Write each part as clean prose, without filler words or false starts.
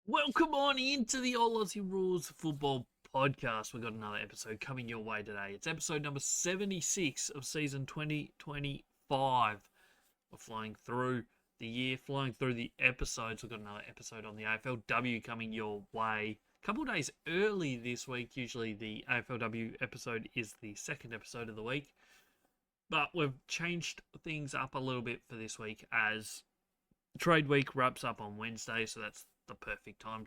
Welcome on into the All Aussie Rules Football Podcast. We've got another episode coming your way today. It's episode number 76 of season 2025. We're flying through the year, flying through the episodes. We've got another episode on the AFLW coming your way. A couple of days early this week. Usually the AFLW episode is the second episode of the week. But we've changed things up a little bit for this week as trade week wraps up on Wednesday, so that's the perfect time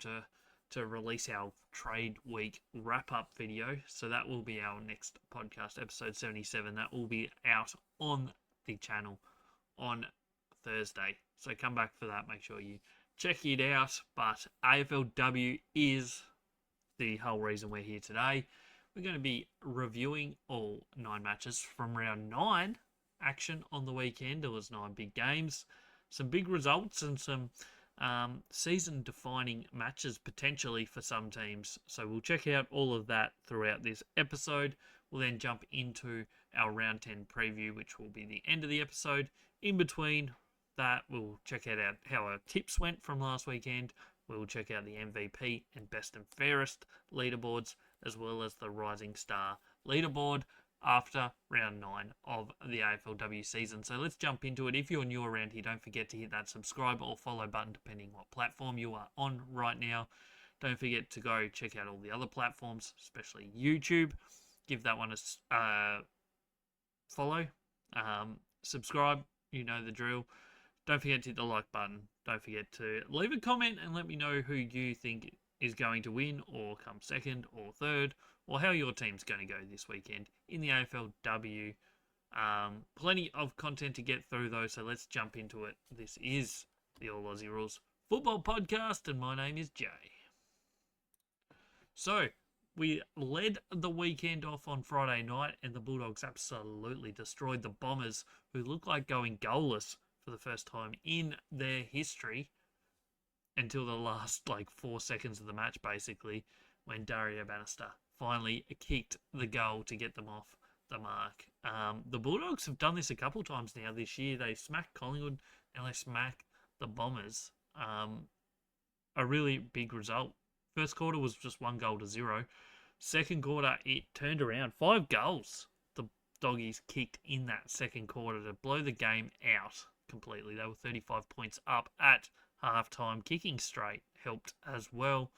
to release our trade week wrap up video. So that will be our next podcast, episode 77. That will be out on the channel on Thursday. So come back for that. Make sure you check it out. But AFLW is the whole reason we're here today. We're going to be reviewing all 9 matches from round 9 action on the weekend. There was 9 big games, some big results, and some season-defining matches potentially for some teams. So we'll check out all of that throughout this episode. We'll then jump into our round 10 preview, which will be the end of the episode. In between that, we'll check out how our tips went from last weekend. We'll check out the MVP and best and fairest leaderboards, as well as the Rising Star leaderboard after round 9 of the AFLW season. So let's jump into it. If you're new around here, don't forget to hit that subscribe or follow button depending what platform you are on right now. Don't forget to go check out all the other platforms, especially YouTube. Give that one a follow. Subscribe, you know the drill. Don't forget to hit the like button. Don't forget to leave a comment and let me know who you think is going to win or come second or third, or how your team's going to go this weekend in the AFLW. Plenty of content to get through though, so let's jump into it. This is the All Aussie Rules Football Podcast, and my name is Jay. So, we led the weekend off on Friday night, and the Bulldogs absolutely destroyed the Bombers, who look like going goalless for the first time in their history until the last 4 seconds of the match, basically, when Dario Bannister finally kicked the goal to get them off the mark. The Bulldogs have done this a couple times now this year. They smacked Collingwood and they smacked the Bombers. A really big result. First quarter was just 1-0. Second quarter, it turned around. 5 goals the Doggies kicked in that second quarter to blow the game out completely. They were 35 points up at half-time. Kicking straight helped as well.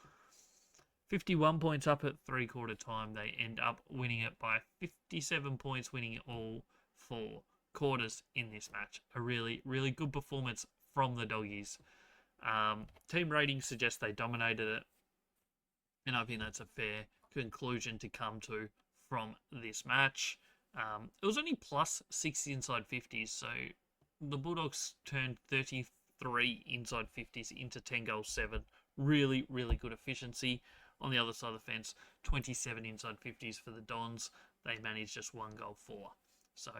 51 points up at three-quarter time. They end up winning it by 57 points, winning all 4 quarters in this match. A really, really good performance from the Doggies. Team ratings suggest they dominated it, and I think that's a fair conclusion to come to from this match. It was only plus 60 inside 50s, so the Bulldogs turned 33 inside 50s into 10 goals 7. Really, really good efficiency. On the other side of the fence, 27 inside 50s for the Dons. They managed just 1 goal 4. So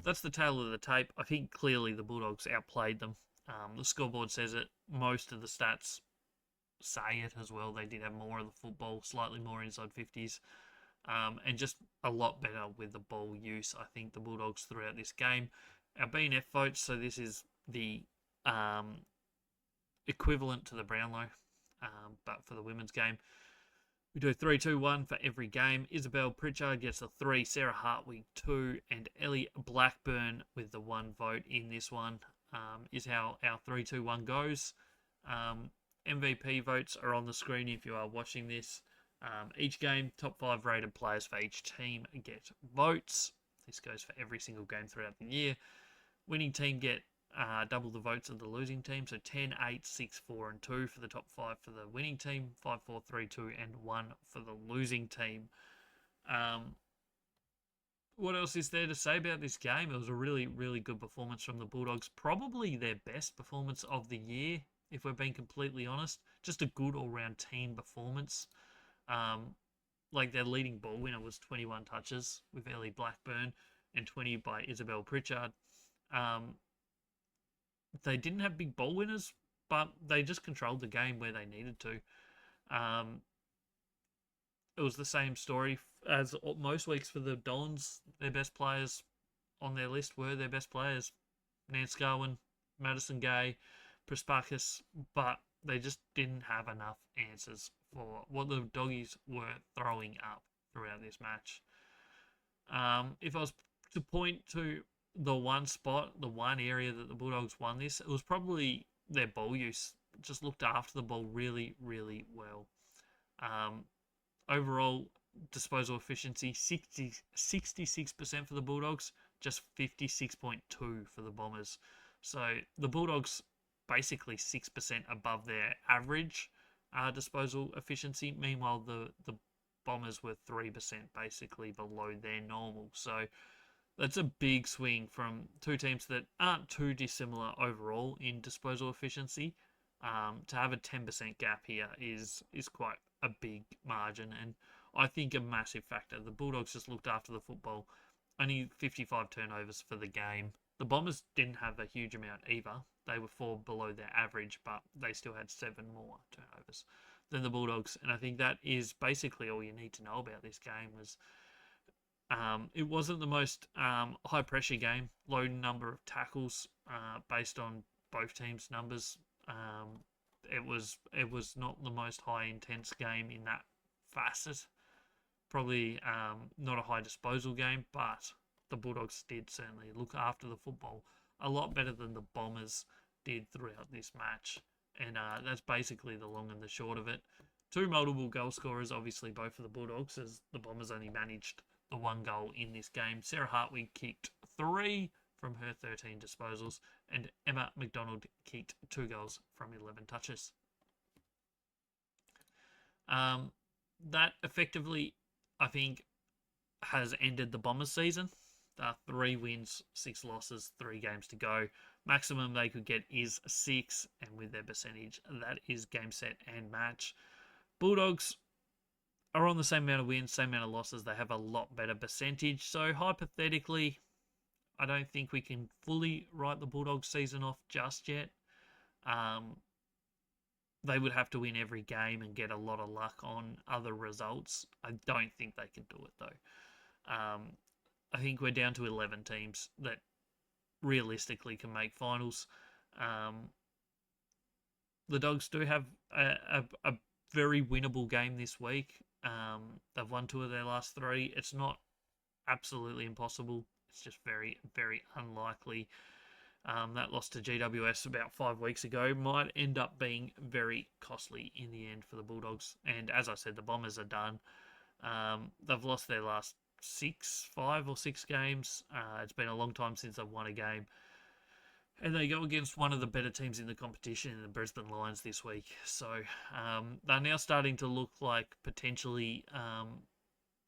that's the tale of the tape. I think clearly the Bulldogs outplayed them. The scoreboard says it. Most of the stats say it as well. They did have more of the football, slightly more inside 50s, and just a lot better with the ball use. I think the Bulldogs throughout this game. Our BNF votes, so this is the equivalent to the Brownlow, but for the women's game. We do 3, 2, 1 for every game. Isabel Pritchard gets a 3, Sarah Hartwig 2, and Ellie Blackburn with the 1 vote in this one is how our 3, 2, 1 goes. MVP votes are on the screen if you are watching this. Each game, top 5 rated players for each team get votes. This goes for every single game throughout the year. Winning team get double the votes of the losing team. So 10, 8, 6, 4, and 2 for the top 5 for the winning team. 5, 4, 3, 2, and 1 for the losing team. What else is there to say about this game? It was a really, really good performance from the Bulldogs. Probably their best performance of the year, if we're being completely honest. Just a good all-round team performance. Their leading ball winner was 21 touches with Ellie Blackburn and 20 by Isabel Pritchard. They didn't have big ball winners, but they just controlled the game where they needed to. It was the same story as most weeks for the Dons. Their best players on their list were their best players. Nance Garwin, Madison Gay, Prespakis, but They just didn't have enough answers for what the doggies were throwing up throughout this match. If I was to point to the one spot, the one area that the Bulldogs won this, it was probably their ball use. Just looked after the ball really, really well. Overall, disposal efficiency 66% for the Bulldogs, just 56.2 for the Bombers. So the Bulldogs basically 6% above their average disposal efficiency. Meanwhile, the Bombers were 3% basically below their normal. So that's a big swing from two teams that aren't too dissimilar overall in disposal efficiency. To have a 10% gap here is quite a big margin, and I think a massive factor. The Bulldogs just looked after the football. Only 55 turnovers for the game. The Bombers didn't have a huge amount either. They were 4 below their average, but they still had 7 more turnovers than the Bulldogs. And I think that is basically all you need to know about this game. Was it wasn't the most high pressure game. Low number of tackles based on both teams' numbers. It was not the most high intense game in that facet. Probably not a high disposal game, but the Bulldogs did certainly look after the football a lot better than the Bombers did throughout this match. And that's basically the long and the short of it. 2 multiple goal scorers, obviously both for the Bulldogs, as the Bombers only managed the 1 goal in this game. Sarah Hartwig kicked 3 from her 13 disposals, and Emma McDonald kicked 2 goals from 11 touches. That effectively, I think, has ended the Bombers season. 3 wins, 6 losses, 3 games to go. Maximum they could get is 6, and with their percentage, that is game, set, and match. Bulldogs are on the same amount of wins, same amount of losses. They have a lot better percentage. So hypothetically, I don't think we can fully write the Bulldogs season off just yet. They would have to win every game and get a lot of luck on other results. I don't think they can do it, though. I think we're down to 11 teams that realistically can make finals. The Dogs do have a very winnable game this week. They've won 2 of their last 3. It's not absolutely impossible. It's just very, very unlikely. That loss to GWS about 5 weeks ago might end up being very costly in the end for the Bulldogs. And as I said, the Bombers are done. They've lost their last 5 or 6 games. It's been a long time since they've won a game. And they go against one of the better teams in the competition, in the Brisbane Lions, this week. So they're now starting to look like potentially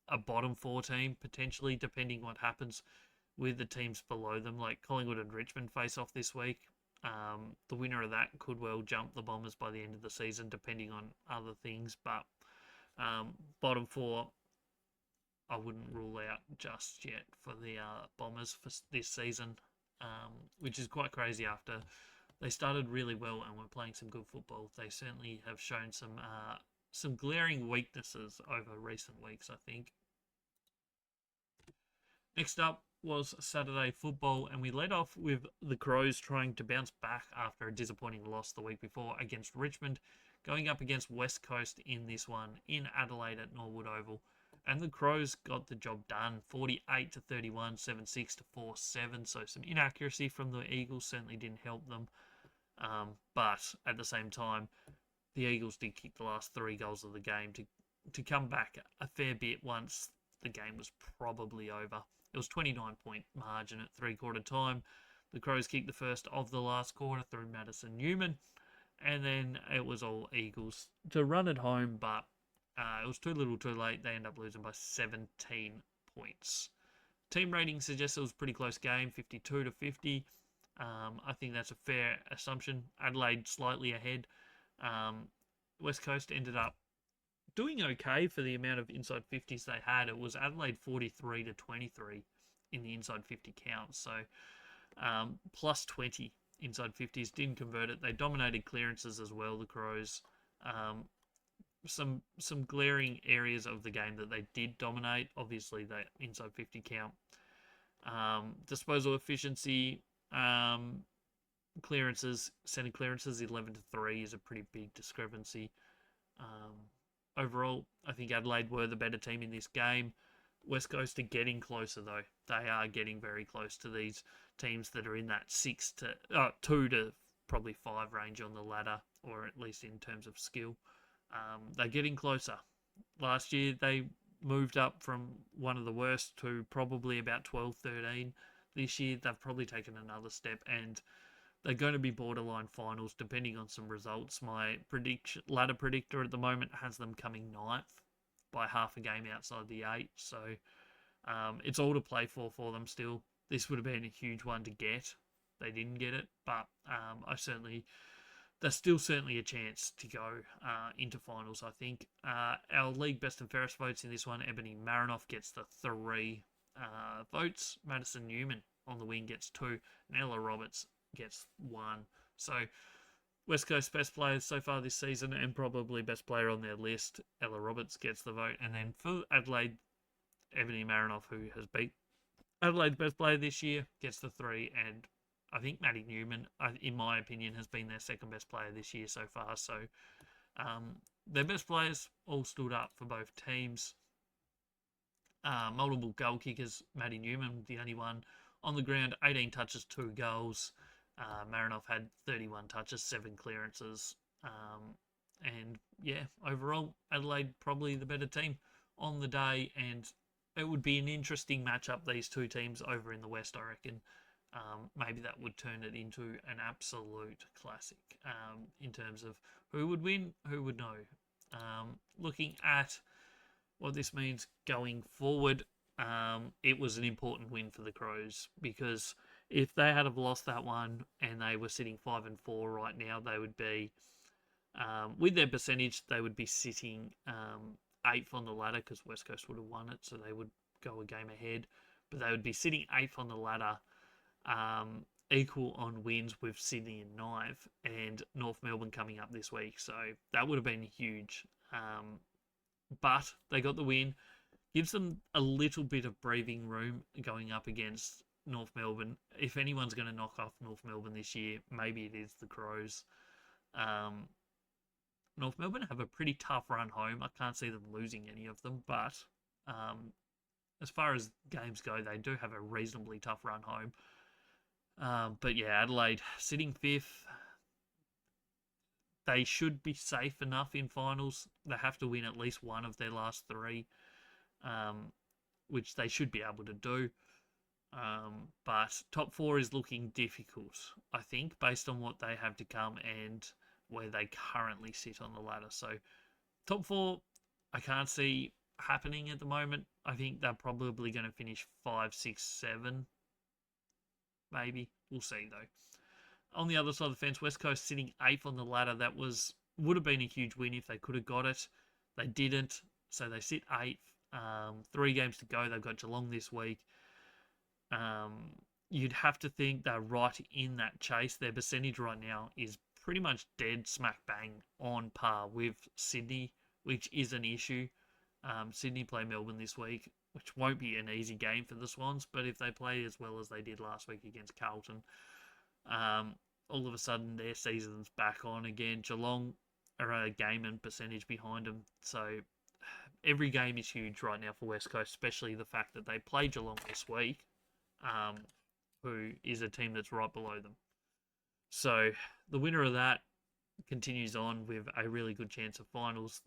a bottom 4 team, potentially, depending what happens with the teams below them. Like Collingwood and Richmond face off this week. The winner of that could well jump the Bombers by the end of the season, depending on other things. But bottom 4, I wouldn't rule out just yet for the Bombers for this season, which is quite crazy after they started really well and were playing some good football. They certainly have shown some glaring weaknesses over recent weeks, I think. Next up was Saturday football, and we led off with the Crows trying to bounce back after a disappointing loss the week before against Richmond, going up against West Coast in this one in Adelaide at Norwood Oval. And the Crows got the job done, 48-31, 7-6 to 4-7. So some inaccuracy from the Eagles certainly didn't help them. But at the same time, the Eagles did kick the last 3 goals of the game to come back a fair bit once the game was probably over. It was 29-point margin at 3-quarter time. The Crows kicked the first of the last quarter through Madison Newman. And then it was all Eagles to run it home, but it was too little too late. They end up losing by 17 points. Team rating suggests it was a pretty close game, 52-50. I think that's a fair assumption. Adelaide slightly ahead. West Coast ended up doing okay for the amount of inside 50s they had. It was Adelaide 43-23 in the inside 50 count. So plus 20 inside 50s, didn't convert it. They dominated clearances as well, the Crows. Some glaring areas of the game that they did dominate. Obviously, the inside 50 count. Disposal efficiency, clearances, centre clearances, 11-3 is a pretty big discrepancy. Overall, I think Adelaide were the better team in this game. West Coast are getting closer though. They are getting very close to these teams that are in that 2 to probably 5 range on the ladder, or at least in terms of skill. They're getting closer. Last year they moved up from one of the worst to probably about 12, 13. This year they've probably taken another step, and they're going to be borderline finals depending on some results. My ladder predictor at the moment has them coming 9th by half a game outside the 8. So it's all to play for them still. This would have been a huge one to get. They didn't get it, but there's still certainly a chance to go into finals, I think. Our league best and fairest votes in this one, Ebony Marinoff gets the 3 votes. Madison Newman on the wing gets 2. And Ella Roberts gets 1. So West Coast best players so far this season, and probably best player on their list, Ella Roberts gets the vote. And then for Adelaide, Ebony Marinoff, who has beat Adelaide's best player this year, gets the 3. And I think Maddie Newman, in my opinion, has been their second best player this year so far. So their best players all stood up for both teams. Multiple goal kickers, Maddie Newman, the only one on the ground, 18 touches, 2 goals. Marinoff had 31 touches, 7 clearances. And yeah, overall, Adelaide probably the better team on the day. And it would be an interesting matchup, these two teams over in the West, I reckon. Maybe that would turn it into an absolute classic in terms of who would win, who would know. Looking at what this means going forward, it was an important win for the Crows, because if they had have lost that one and they were sitting 5-4 right now, they would be, with their percentage, they would be sitting 8th on the ladder, because West Coast would have won it, so they would go a game ahead. But they would be sitting 8th on the ladder, equal on wins with Sydney in 9th, and North Melbourne coming up this week. So that would have been huge. But they got the win. Gives them a little bit of breathing room going up against North Melbourne. If anyone's going to knock off North Melbourne this year, maybe it is the Crows. North Melbourne have a pretty tough run home. I can't see them losing any of them, but as far as games go, they do have a reasonably tough run home. But yeah, Adelaide sitting 5th. They should be safe enough in finals. They have to win at least one of their last 3, which they should be able to do. But top 4 is looking difficult, I think, based on what they have to come and where they currently sit on the ladder. So top 4, I can't see happening at the moment. I think they're probably going to finish 5, 6, 7. Maybe. We'll see, though. On the other side of the fence, West Coast sitting 8th on the ladder. That would have been a huge win if they could have got it. They didn't, so they sit 8th. 3 games to go. They've got Geelong this week. You'd have to think they're right in that chase. Their percentage right now is pretty much dead smack bang on par with Sydney, which is an issue. Sydney play Melbourne this week, which won't be an easy game for the Swans, but if they play as well as they did last week against Carlton, all of a sudden their season's back on again. Geelong are a game and percentage behind them, so every game is huge right now for West Coast, especially the fact that they play Geelong this week, who is a team that's right below them. So the winner of that continues on with a really good chance of finals.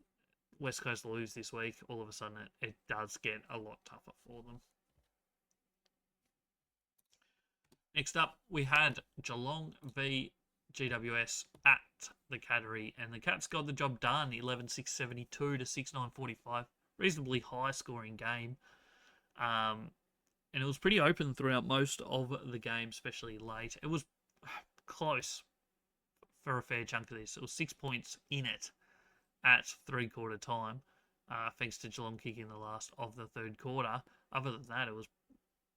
West Coast lose this week, all of a sudden it does get a lot tougher for them. Next up, we had Geelong v GWS at the Cattery, and the Cats got the job done, 11-6-72 to 6-9-45. Reasonably high-scoring game. And it was pretty open throughout most of the game, especially late. It was close for a fair chunk of this. It was 6 points in it at three-quarter time, thanks to Geelong kicking the last of the third quarter. Other than that, it was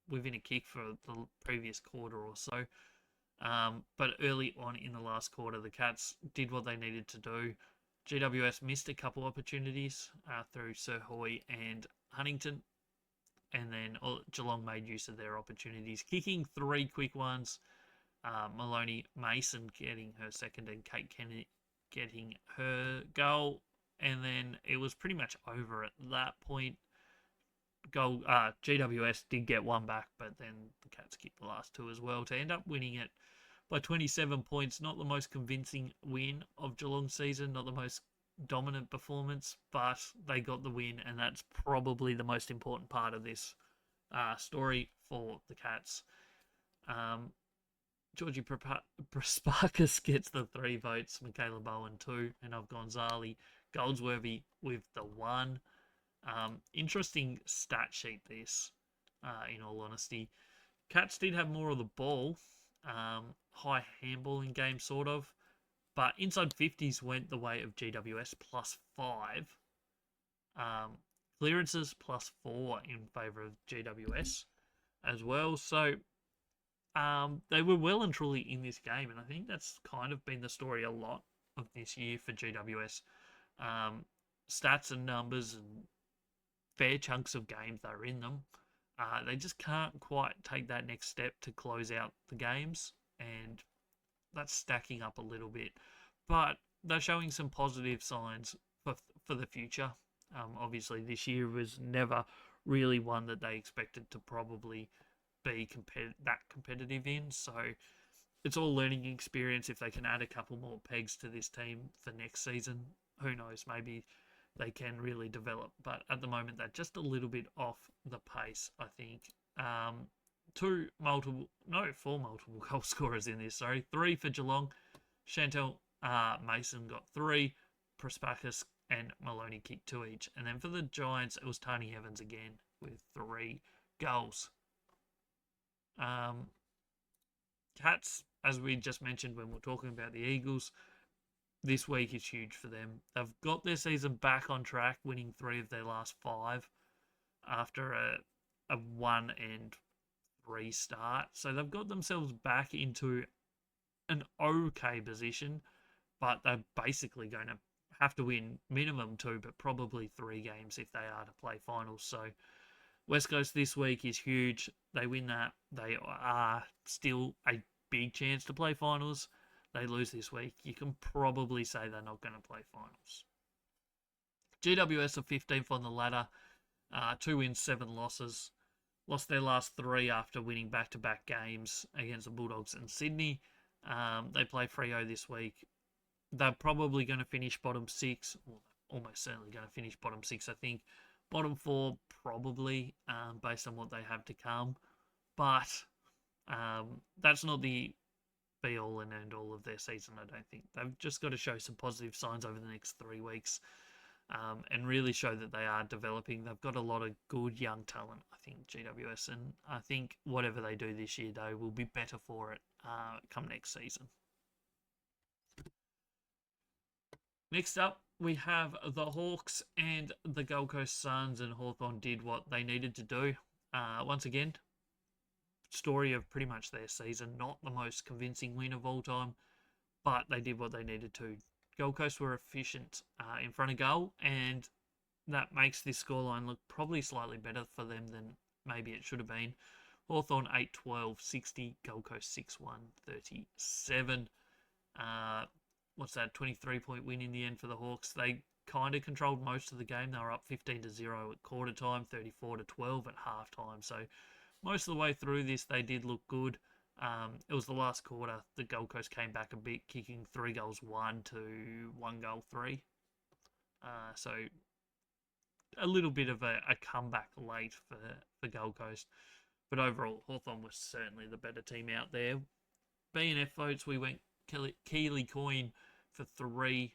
within a kick for the previous quarter or so. But early on in the last quarter, the Cats did what they needed to do. GWS missed a couple opportunities through Sir Hoy and Huntington, and then Geelong made use of their opportunities, kicking 3 quick ones, Maloney Mason getting her second and Kate Kennedy getting her goal. And then it was pretty much over at that point. GWS did get one back, but then the Cats kicked the last two as well to end up winning it by 27 points. Not the most convincing win of Geelong's season, not the most dominant performance, but they got the win, and that's probably the most important part of this story for the Cats. Georgie Prasparkas gets the 3 votes, Michaela Bowen 2, and I've gone Zali Goldsworthy with the 1. Interesting stat sheet this, in all honesty. Cats did have more of the ball, high handballing game sort of, but inside 50s went the way of GWS +5. Clearances +4 in favour of GWS as well. So they were well and truly in this game, and I think that's kind of been the story a lot of this year for GWS. Stats and numbers and fair chunks of games they're in them. They just can't quite take that next step to close out the games, and that's stacking up a little bit. But they're showing some positive signs for the future. Obviously, this year was never really one that they expected to probably be that competitive in. So it's all learning experience. If they can add a couple more pegs to this team for next season, who knows, maybe they can really develop. But at the moment, they're just a little bit off the pace, I think. 4 multiple goal scorers in this, sorry. 3 for Geelong. Chantel Mason got 3. Prasparkas and Maloney kicked 2 each. And then for the Giants, it was Tony Evans again with 3 goals. Cats, as we just mentioned when we're talking about the Eagles, this week is huge for them. They've got their season back on track, winning 3 of their last 5 after a 1-3 start. So they've got themselves back into an okay position, but they're basically going to have to win minimum 2, but probably 3 games if they are to play finals. So West Coast this week is huge. They win that, they are still a big chance to play finals. They lose this week, you can probably say they're not going to play finals. GWS are 15th on the ladder, 2 wins, 7 losses. Lost their last 3 after winning back-to-back games against the Bulldogs and Sydney. They play Freo this week. They're probably going to finish bottom 6, well, almost certainly going to finish bottom 6, I think. Bottom 4, probably, based on what they have to come. But that's not the be-all and end-all of their season, I don't think. They've just got to show some positive signs over the next 3 weeks and really show that they are developing. They've got a lot of good young talent, I think, GWS, and I think whatever they do this year, they will be better for it come next season. Next up, we have the Hawks and the Gold Coast Suns, and Hawthorn did what they needed to do. Once again, story of pretty much their season. Not the most convincing win of all time, but they did what they needed to. Gold Coast were efficient in front of goal, and that makes this scoreline look probably slightly better for them than maybe it should have been. Hawthorn 8-12, 60. Gold Coast 6-1, 37. What's that, 23-point win in the end for the Hawks. They kind of controlled most of the game. They were up 15-0 at quarter time, 34-12 at half time. So most of the way through this, they did look good. It was the last quarter. The Gold Coast came back a bit, kicking 3 goals 1 to 1 goal 3. So a little bit of a comeback late for Gold Coast. But overall, Hawthorn was certainly the better team out there. B&F votes, we went Keely Coyne for 3,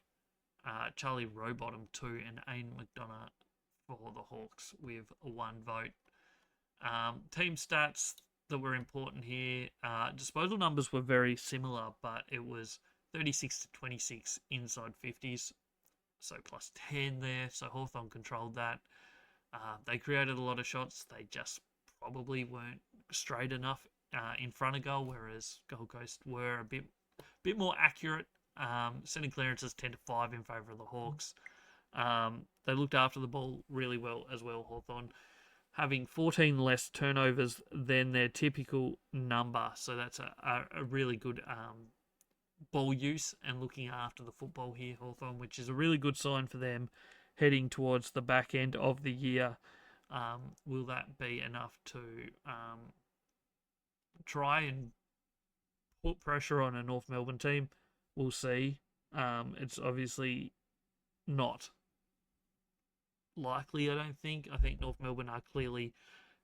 Charlie Rowbottom 2, and Aiden McDonough for the Hawks with 1 vote. Team stats that were important here. Disposal numbers were very similar, but it was 36-26 inside 50s, so +10 there. So Hawthorn controlled that. They created a lot of shots. They just probably weren't straight enough in front of goal, whereas Gold Coast were a bit more accurate. Sending clearances 10-5 in favour of the Hawks. They looked after the ball really well as well, Hawthorn. having 14 less turnovers than their typical number. So that's a really good ball use and looking after the football here, Hawthorn, which is a really good sign for them heading towards the back end of the year. Will that be enough to try and put pressure on a North Melbourne team? We'll see. It's obviously not likely, I don't think. I think North Melbourne are clearly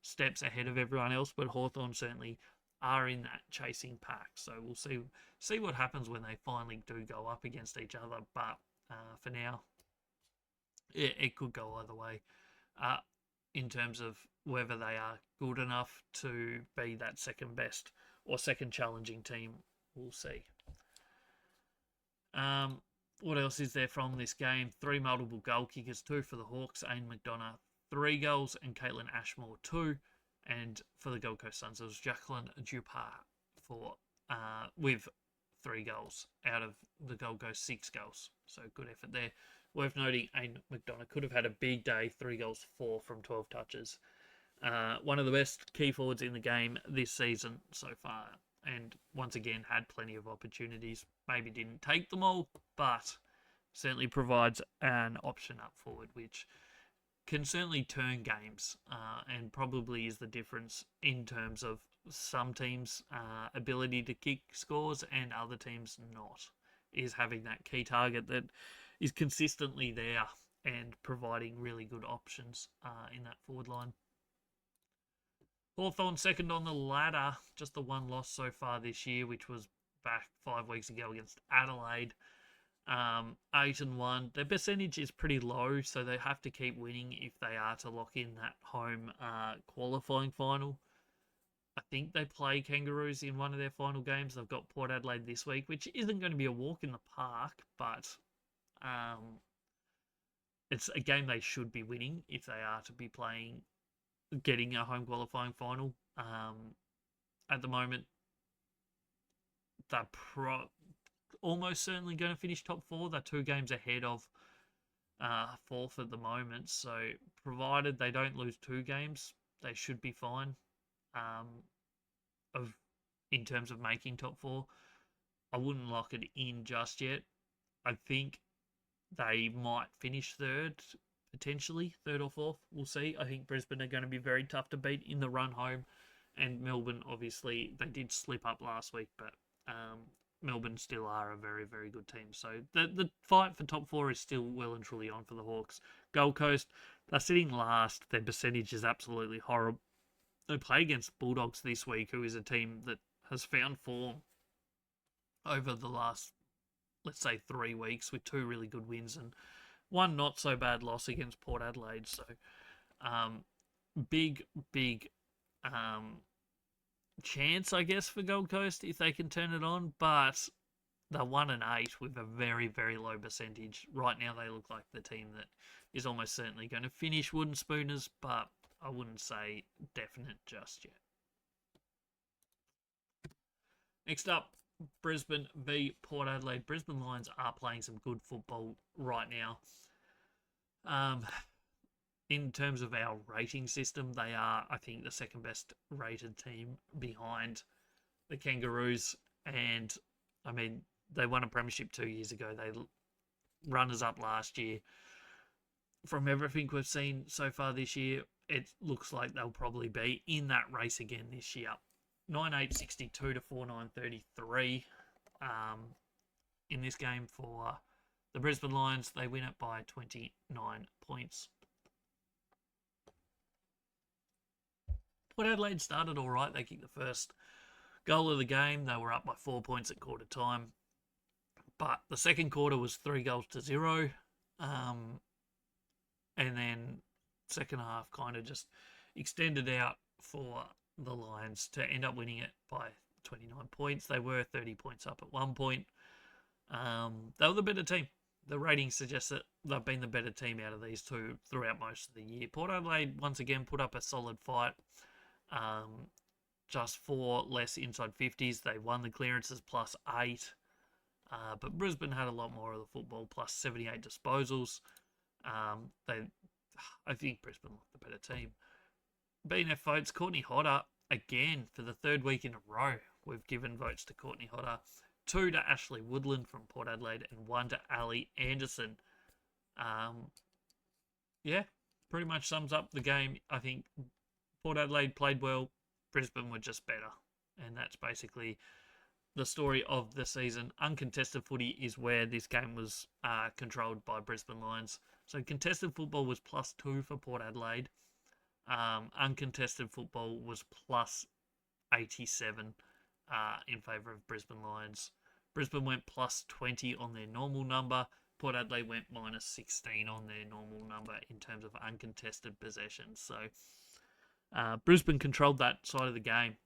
steps ahead of everyone else, but Hawthorn certainly are in that chasing pack. So we'll see what happens when they finally do go up against each other. But for now, it could go either way in terms of whether they are good enough to be that second best or second challenging team. We'll see. What else is there from this game? 3 multiple goal kickers, 2 for the Hawks, Aiden McDonough, 3 goals, and Caitlin Ashmore, 2. And for the Gold Coast Suns, it was Jacqueline Dupart with 3 goals out of the Gold Coast 6 goals. So good effort there. Worth noting, Aiden McDonough could have had a big day, 3 goals, 4 from 12 touches. One of the best key forwards in the game this season so far. And once again, had plenty of opportunities. Maybe didn't take them all, but certainly provides an option up forward, which can certainly turn games and probably is the difference in terms of some teams' ability to kick scores and other teams not, is having that key target that is consistently there and providing really good options in that forward line. Hawthorn second on the ladder, just the 1 loss so far this year, which was back 5 weeks ago against Adelaide. 8-1. Their percentage is pretty low, so they have to keep winning if they are to lock in that home qualifying final. I think they play Kangaroos in one of their final games. They've got Port Adelaide this week, which isn't going to be a walk in the park, but it's a game they should be winning if they are to be getting a home qualifying final. At the moment, they're almost certainly going to finish top 4. They're 2 games ahead of 4th at the moment. So provided they don't lose 2 games, they should be fine in terms of making top 4. I wouldn't lock it in just yet. I think they might finish 3rd, potentially 3rd or 4th. We'll see. I think Brisbane are going to be very tough to beat in the run home. And Melbourne, obviously, they did slip up last week, but Melbourne still are a very, very good team. So the fight for top 4 is still well and truly on for the Hawks. Gold Coast, they're sitting last. Their percentage is absolutely horrible. They play against Bulldogs this week, who is a team that has found form over the last, let's say, 3 weeks with 2 really good wins and 1 not so bad loss against Port Adelaide. So big chance, I guess, for Gold Coast if they can turn it on, but they're 1-8 with a very, very low percentage. Right now they look like the team that is almost certainly going to finish Wooden Spooners, but I wouldn't say definite just yet. Next up, Brisbane v Port Adelaide. Brisbane Lions are playing some good football right now. In terms of our rating system, they are, I think, the second best rated team behind the Kangaroos. And, I mean, they won a premiership 2 years ago. They runners-up last year. From everything we've seen so far this year, it looks like they'll probably be in that race again this year. 9-8-62 to 4-9-33 in this game for the Brisbane Lions. They win it by 29 points. Port Adelaide started all right. They kicked the first goal of the game. They were up by 4 points at quarter time. But the second quarter was 3-0. And then second half kind of just extended out for the Lions to end up winning it by 29 points. They were 30 points up at one point. They were the better team. The ratings suggest that they've been the better team out of these two throughout most of the year. Port Adelaide, once again, put up a solid fight. Just 4 less inside 50s. They won the clearances plus 8. But Brisbane had a lot more of the football, plus 78 disposals. I think Brisbane looked the better team. BNF votes, Courtney Hodder, again, for the third week in a row, we've given votes to Courtney Hodder. 2 to Ashley Woodland from Port Adelaide and 1 to Ali Anderson. Yeah, pretty much sums up the game. I think Port Adelaide played well, Brisbane were just better. And that's basically the story of the season. Uncontested footy is where this game was controlled by Brisbane Lions. So contested football was +2 for Port Adelaide. Uncontested football was +87 in favour of Brisbane Lions. Brisbane went +20 on their normal number. Port Adelaide went -16 on their normal number in terms of uncontested possessions. So Brisbane controlled that side of the game,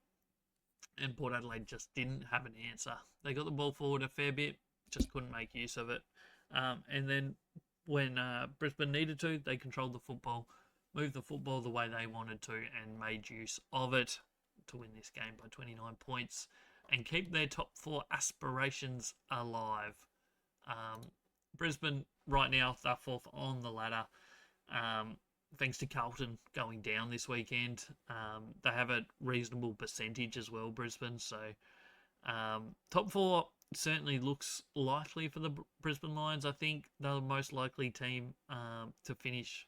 and Port Adelaide just didn't have an answer. They got the ball forward a fair bit, just couldn't make use of it. And then when Brisbane needed to, they controlled the football, moved the football the way they wanted to, and made use of it to win this game by 29 points and keep their top 4 aspirations alive. Brisbane, right now, they're 4th on the ladder. Thanks to Carlton going down this weekend. They have a reasonable percentage as well, Brisbane. So top 4 certainly looks likely for the Brisbane Lions. I think they're the most likely team to finish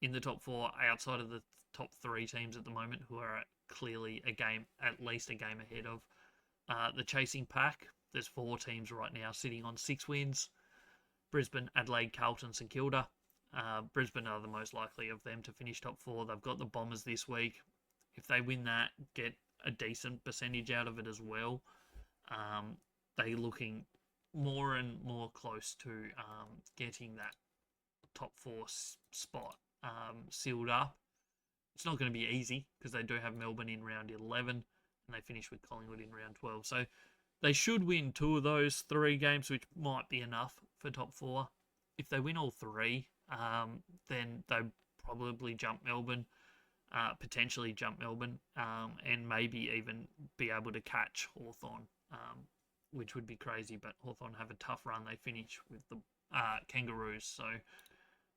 in the top 4 outside of the top 3 teams at the moment, who are clearly at least a game ahead of the chasing pack. There's 4 teams right now sitting on 6 wins. Brisbane, Adelaide, Carlton, St Kilda. Brisbane are the most likely of them to finish top 4. They've got the Bombers this week. If they win that, get a decent percentage out of it as well, they're looking more and more close to getting that top 4 spot sealed up. It's not going to be easy because they do have Melbourne in round 11 and they finish with Collingwood in round 12. So they should win 2 of those 3 games, which might be enough for top 4. If they win all 3, then they probably jump Melbourne, potentially jump Melbourne, and maybe even be able to catch Hawthorn, which would be crazy. But Hawthorn have a tough run. They finish with the Kangaroos. So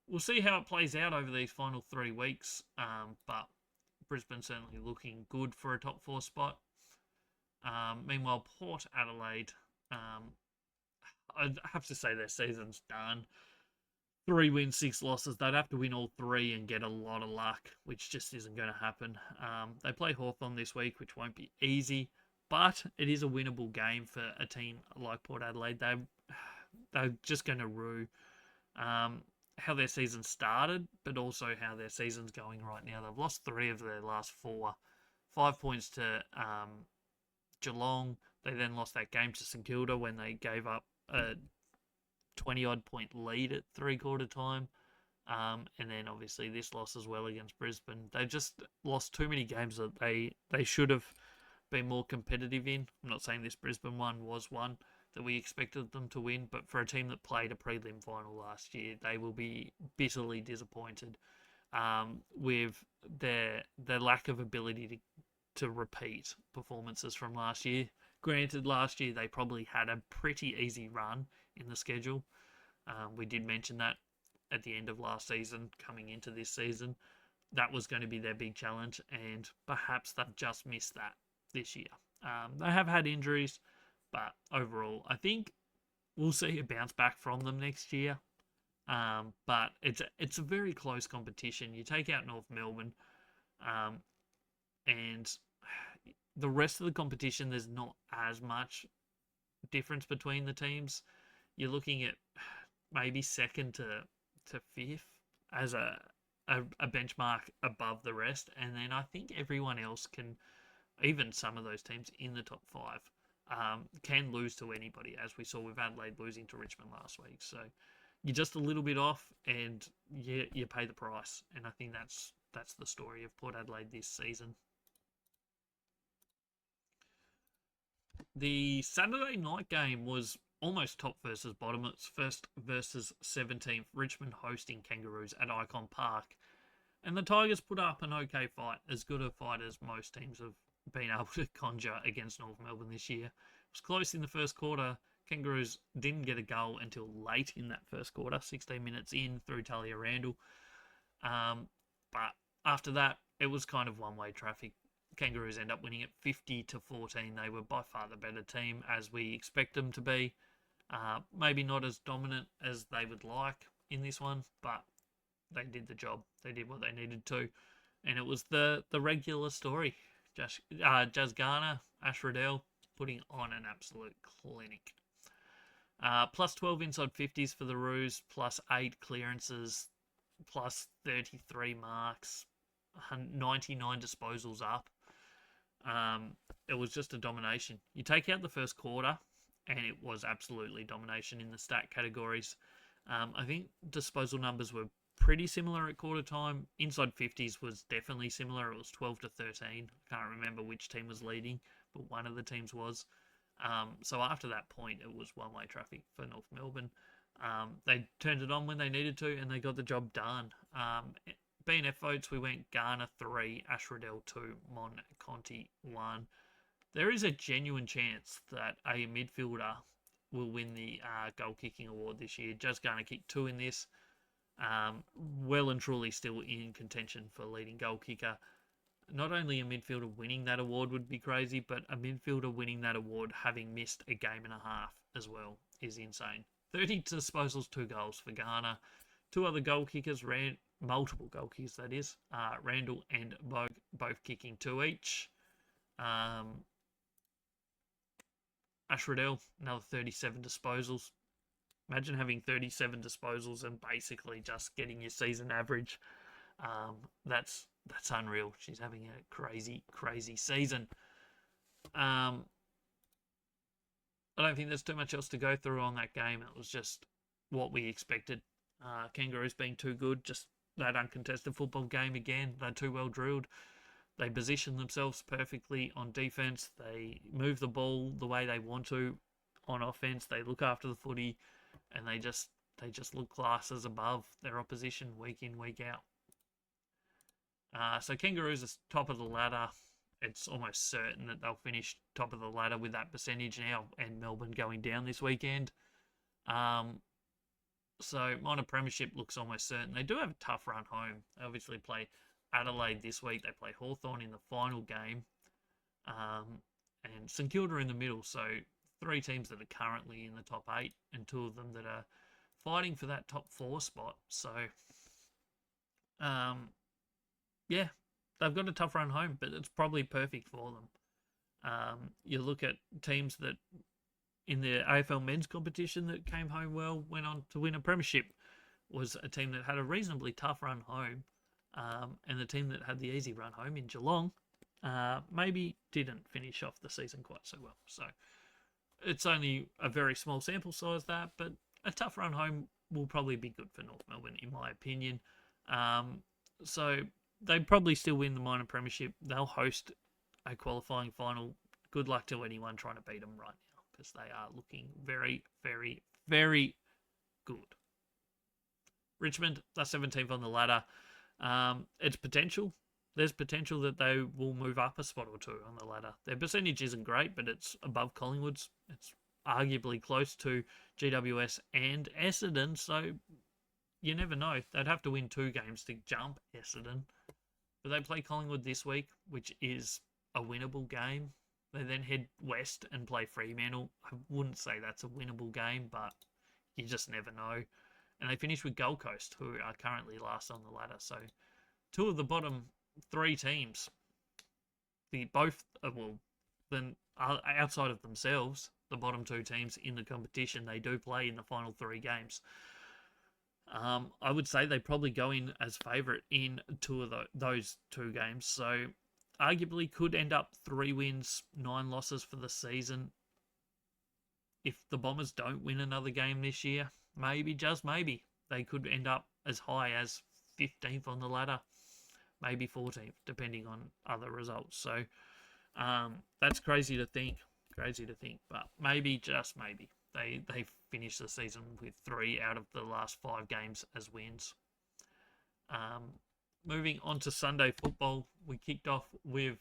we'll see how it plays out over these final 3 weeks. But Brisbane certainly looking good for a top 4 spot. Meanwhile, Port Adelaide, I'd have to say their season's done. 3 wins, 6 losses. They'd have to win all 3 and get a lot of luck, which just isn't going to happen. They play Hawthorn this week, which won't be easy, but it is a winnable game for a team like Port Adelaide. They're just going to rue how their season started, but also how their season's going right now. They've lost 3 of their last 4. 5 points to Geelong. They then lost that game to St Kilda when they gave up a 20-odd point lead at 3/4 time. And then obviously this loss as well against Brisbane. They just lost too many games that they should have been more competitive in. I'm not saying this Brisbane one was one that we expected them to win, but for a team that played a prelim final last year, they will be bitterly disappointed with their lack of ability to repeat performances from last year. Granted, last year they probably had a pretty easy run in the schedule. We did mention that at the end of last season, coming into this season. That was going to be their big challenge, and perhaps they've just missed that this year. They have had injuries, but overall, I think we'll see a bounce back from them next year. But it's a very close competition. You take out North Melbourne, and the rest of the competition, there's not as much difference between the teams. You're looking at maybe 2nd to 5th as a benchmark above the rest, and then I think everyone else can, even some of those teams in the top 5, can lose to anybody, as we saw with Adelaide losing to Richmond last week. So you're just a little bit off, and you pay the price. And I think that's the story of Port Adelaide this season. The Saturday night game was almost top versus bottom. It's 1st versus 17th. Richmond hosting Kangaroos at Icon Park. And the Tigers put up an okay fight, as good a fight as most teams have been able to conjure against North Melbourne this year. It was close in the first quarter. Kangaroos didn't get a goal until late in that first quarter, 16 minutes in through Talia Randall. But after that, it was kind of one-way traffic. Kangaroos end up winning it 50-14. They were by far the better team, as we expect them to be. Maybe not as dominant as they would like in this one, but they did the job. They did what they needed to. And it was the regular story. Jazz Garner, Ash Riddell, putting on an absolute clinic. Plus 12 inside 50s for the Roos, plus 8 clearances, plus 33 marks, 99 disposals up. It was just a domination. You take out the first quarter, and it was absolutely domination in the stat categories. I think disposal numbers were pretty similar at quarter time. Inside 50s was definitely similar. It was 12-13. I can't remember which team was leading, but one of the teams was. So after that point, it was one-way traffic for North Melbourne. They turned it on when they needed to, and they got the job done. BNF votes, we went Garner 3, Ash Riddell 2, Mon Conti 1. There is a genuine chance that a midfielder will win the goal-kicking award this year. Just Garner kicked 2 in this. Well and truly still in contention for leading goal kicker. Not only a midfielder winning that award would be crazy, but a midfielder winning that award having missed a game and a half as well is insane. 30 disposals, 2 goals for Garner. 2 other goal kickers, multiple goal kickers that is, Randall and Bogue, both kicking 2 each. Ash Riddell, another 37 disposals. Imagine having 37 disposals and basically just getting your season average. That's unreal. She's having a crazy, crazy season. I don't think there's too much else to go through on that game. It was just what we expected. Kangaroos being too good, just that uncontested football game again. They're too well drilled. They position themselves perfectly on defense. They move the ball the way they want to on offense. They look after the footy, and they just look classes above their opposition week in, week out. So Kangaroos is top of the ladder. It's almost certain that they'll finish top of the ladder with that percentage now, and Melbourne going down this weekend. So minor premiership looks almost certain. They do have a tough run home. They obviously play Adelaide this week. They play Hawthorn in the final game. And St Kilda in the middle. So 3 teams that are currently in the top 8 and 2 of them that are fighting for that top 4 spot. So, yeah, they've got a tough run home, but it's probably perfect for them. You look at teams that in the AFL men's competition that came home well, went on to win a premiership, was a team that had a reasonably tough run home. And the team that had the easy run home in Geelong maybe didn't finish off the season quite so well. So it's only a very small sample size that, but a tough run home will probably be good for North Melbourne, in my opinion. So they probably still win the minor premiership. They'll host a qualifying final. Good luck to anyone trying to beat them right now, because they are looking very, very, very good. Richmond, they're 17th on the ladder. It's potential. There's potential that they will move up a spot or 2 on the ladder. Their percentage isn't great, but it's above Collingwood's. It's arguably close to GWS and Essendon, so you never know. They'd have to win 2 games to jump Essendon. But they play Collingwood this week, which is a winnable game. They then head west and play Fremantle. I wouldn't say that's a winnable game, but you just never know. And they finish with Gold Coast, who are currently last on the ladder. So 2 of the bottom 3 teams, then outside of themselves, the bottom 2 teams in the competition, they do play in the final 3 games. I would say they probably go in as favourite in 2 of those 2 games. So arguably could end up 3 wins, 9 losses for the season. If the Bombers don't win another game this year, maybe, just maybe, they could end up as high as 15th on the ladder, maybe 14th, depending on other results. So that's crazy to think, but maybe, just maybe, they finish the season with 3 out of the last 5 games as wins. Moving on to Sunday football, we kicked off with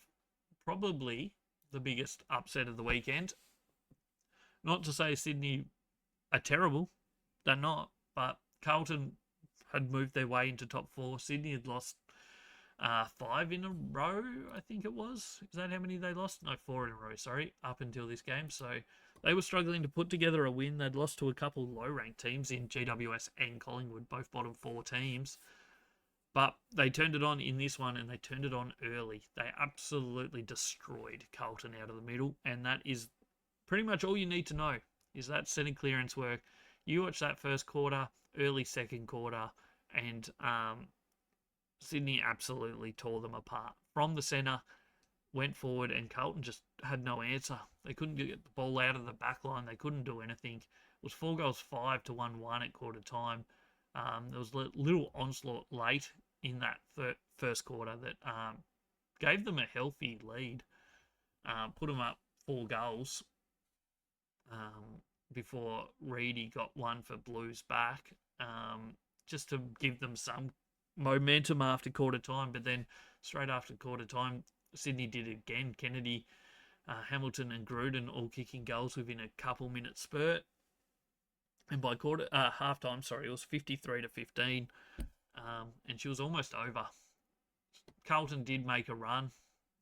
probably the biggest upset of the weekend. Not to say Sydney are terrible, they're not, but Carlton had moved their way into top 4. Sydney had lost 5 in a row, I think it was. Is that how many they lost? No, 4 in a row, sorry, up until this game. So they were struggling to put together a win. They'd lost to a couple low-ranked teams in GWS and Collingwood, both bottom 4 teams. But they turned it on in this one, and they turned it on early. They absolutely destroyed Carlton out of the middle, and that is pretty much all you need to know, is that centre clearance work. You watch that first quarter, early second quarter, and Sydney absolutely tore them apart. From the centre, went forward, and Carlton just had no answer. They couldn't get the ball out of the back line. They couldn't do anything. It was 4 goals 5 to 1-1 at quarter time. There was a little onslaught late in that first quarter that gave them a healthy lead, put them up 4 goals before Reedy got one for Blues back, just to give them some momentum after quarter time. But then straight after quarter time, Sydney did it again. Kennedy, Hamilton and Gruden all kicking goals within a couple minute spurt. And by halftime, it was 53-15, and she was almost over. Carlton did make a run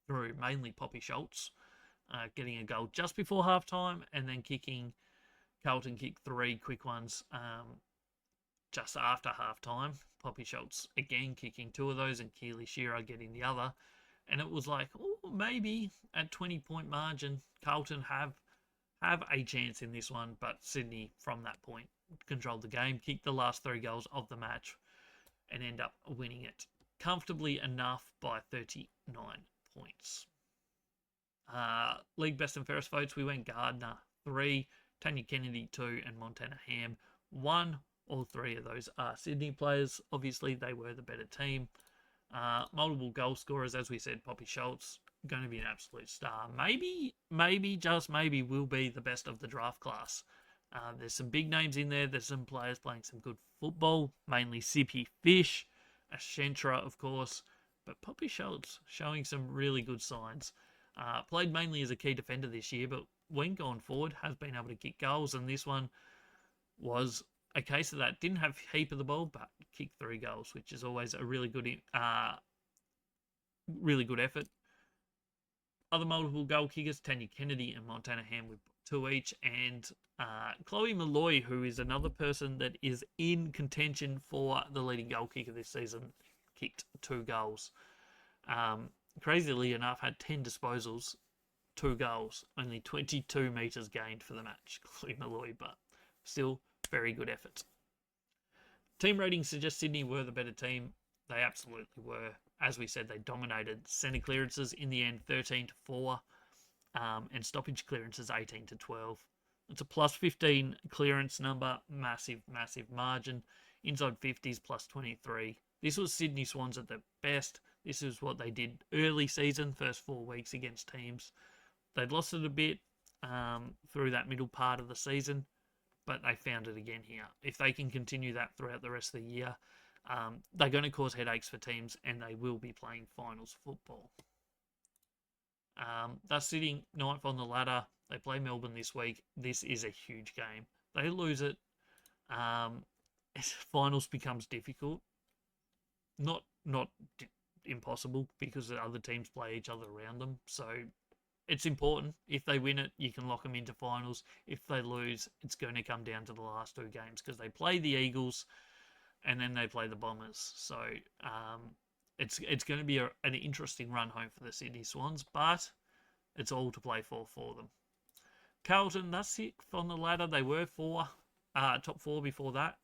through mainly Poppy Schultz, getting a goal just before halftime, and then Carlton kicked 3 quick ones just after halftime. Poppy Schultz again kicking 2 of those, and Keely Shearer getting the other. And it was like, oh, maybe at 20-point margin, Carlton have a chance in this one, but Sydney from that point controlled the game, kicked the last 3 goals of the match, and end up winning it comfortably enough by 39 points. League best and fairest votes, we went Gardner 3, Tanya Kennedy 2, and Montana Ham 1. All 3 of those are Sydney players. Obviously, they were the better team. Multiple goal scorers, as we said, Poppy Schultz, going to be an absolute star. Maybe, just maybe, will be the best of the draft class. There's some big names in there. There's some players playing some good football, mainly Sippy Fish, Ashentra, of course. But Poppy Schultz showing some really good signs. Played mainly as a key defender this year, but when gone forward, has been able to kick goals. And this one was a case of that. Didn't have a heap of the ball, but kicked 3 goals, which is always a really good effort. Other multiple goal kickers, Tanya Kennedy and Montana Ham with 2 each, and Chloe Malloy, who is another person that is in contention for the leading goal kicker this season, kicked 2 goals. Crazily enough, had 10 disposals, 2 goals, only 22 metres gained for the match, Chloe Malloy, but still very good effort. Team ratings suggest Sydney were the better team. They absolutely were. As we said, they dominated. Centre clearances in the end 13-4, and stoppage clearances 18-12. It's a plus 15 clearance number, massive margin. Inside 50s plus 23. This was Sydney Swans at their best. This is what they did early season, first 4 weeks against teams. They'd lost it a bit through that middle part of the season, but they found it again here. If they can continue that throughout the rest of the year, they're going to cause headaches for teams, and they will be playing finals football. They're sitting 9th on the ladder. They play Melbourne this week. This is a huge game. They lose it, finals becomes difficult. Not impossible, because the other teams play each other around them. So it's important. If they win it, you can lock them into finals. If they lose, it's going to come down to the last 2 games, because they play the Eagles and then they play the Bombers. So it's going to be an interesting run home for the Sydney Swans, but it's all to play for them. Carlton, that's it on the ladder. They were top 4 before that.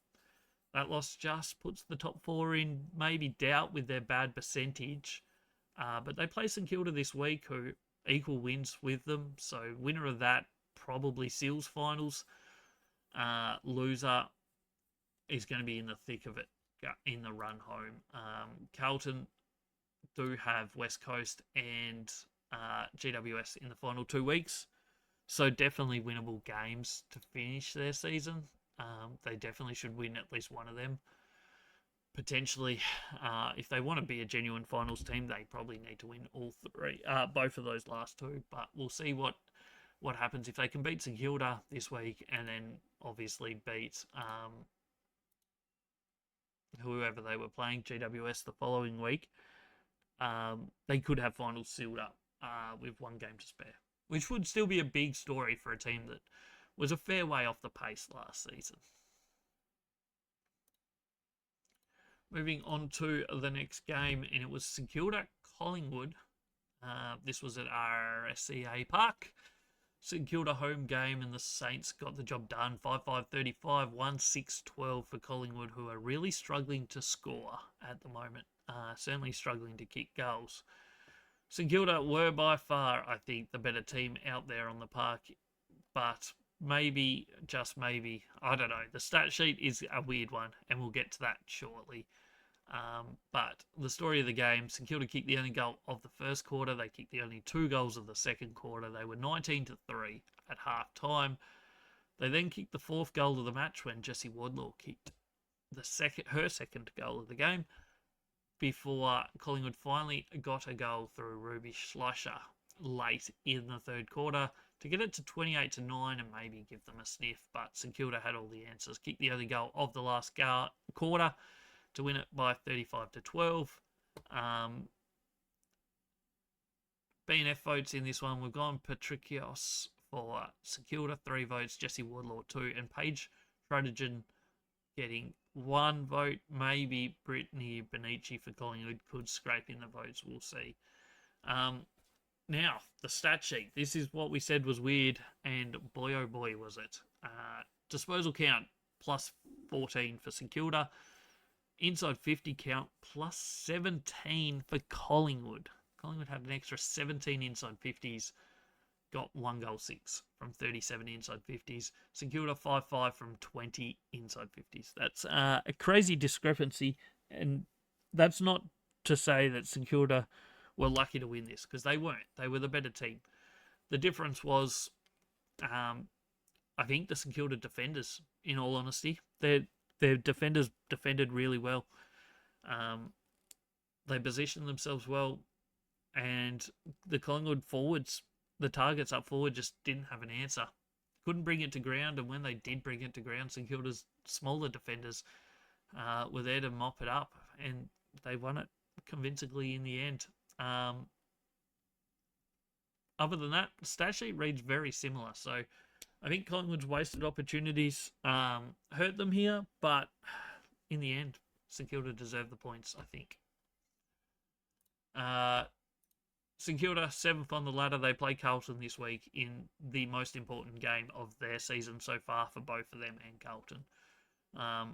That loss just puts the top 4 in maybe doubt with their bad percentage. But they play St Kilda this week, who equal wins with them. So winner of that probably seals finals. Loser is going to be in the thick of it in the run home. Carlton do have West Coast and GWS in the final 2 weeks. So definitely winnable games to finish their season. They definitely should win at least one of them. Potentially, if they want to be a genuine finals team, they probably need to win all 3, both of those last 2. But we'll see what happens if they can beat St Kilda this week, and then obviously beat whoever they were playing, GWS, the following week. they could have finals sealed up with one game to spare, which would still be a big story for a team that was a fair way off the pace last season. Moving on to the next game, and it was St Kilda Collingwood. This was at RSCA Park. St Kilda home game, and the Saints got the job done. 5-5-35, 1-6-12 for Collingwood, who are really struggling to score at the moment. Certainly struggling to kick goals. St Kilda were by far, I think, the better team out there on the park, but maybe, just maybe, I don't know. The stat sheet is a weird one, and we'll get to that shortly. But the story of the game, St Kilda kicked the only goal of the first quarter. They kicked the only 2 goals of the second quarter. They were 19-3 at half time. They then kicked the 4th goal of the match when Jessie Wardlaw kicked her second goal of the game, before Collingwood finally got a goal through Ruby Schleicher late in the 3rd quarter to get it to 28-9 and maybe give them a sniff. But St Kilda had all the answers. Kicked the only goal of the last quarter to win it by 35-12. BNF votes in this one. We've gone Patricios for St Kilda, 3 votes. Jessie Wardlaw, 2. And Paige Trudgen getting 1 vote. Maybe Brittany Benici for Collingwood could scrape in the votes. We'll see. Now, the stat sheet. This is what we said was weird, and boy oh boy was it. Disposal count, plus 14 for St Kilda. Inside 50 count, plus 17 for Collingwood. Collingwood had an extra 17 inside 50s. Got 1 goal 6 from 37 inside 50s. St Kilda 5-5 from 20 inside 50s. That's a crazy discrepancy. And that's not to say that St Kilda were lucky to win this, because they weren't. They were the better team. The difference was, I think, the St Kilda defenders, in all honesty. Their defenders defended really well. They positioned themselves well. And the Collingwood forwards, the targets up forward, just didn't have an answer. Couldn't bring it to ground, and when they did bring it to ground, St Kilda's smaller defenders were there to mop it up, and they won it convincingly in the end. Other than that, the stat sheet reads very similar. So I think Collingwood's wasted opportunities hurt them here, but in the end, St Kilda deserved the points, I think. St Kilda, 7th on the ladder. They play Carlton this week in the most important game of their season so far for both of them and Carlton.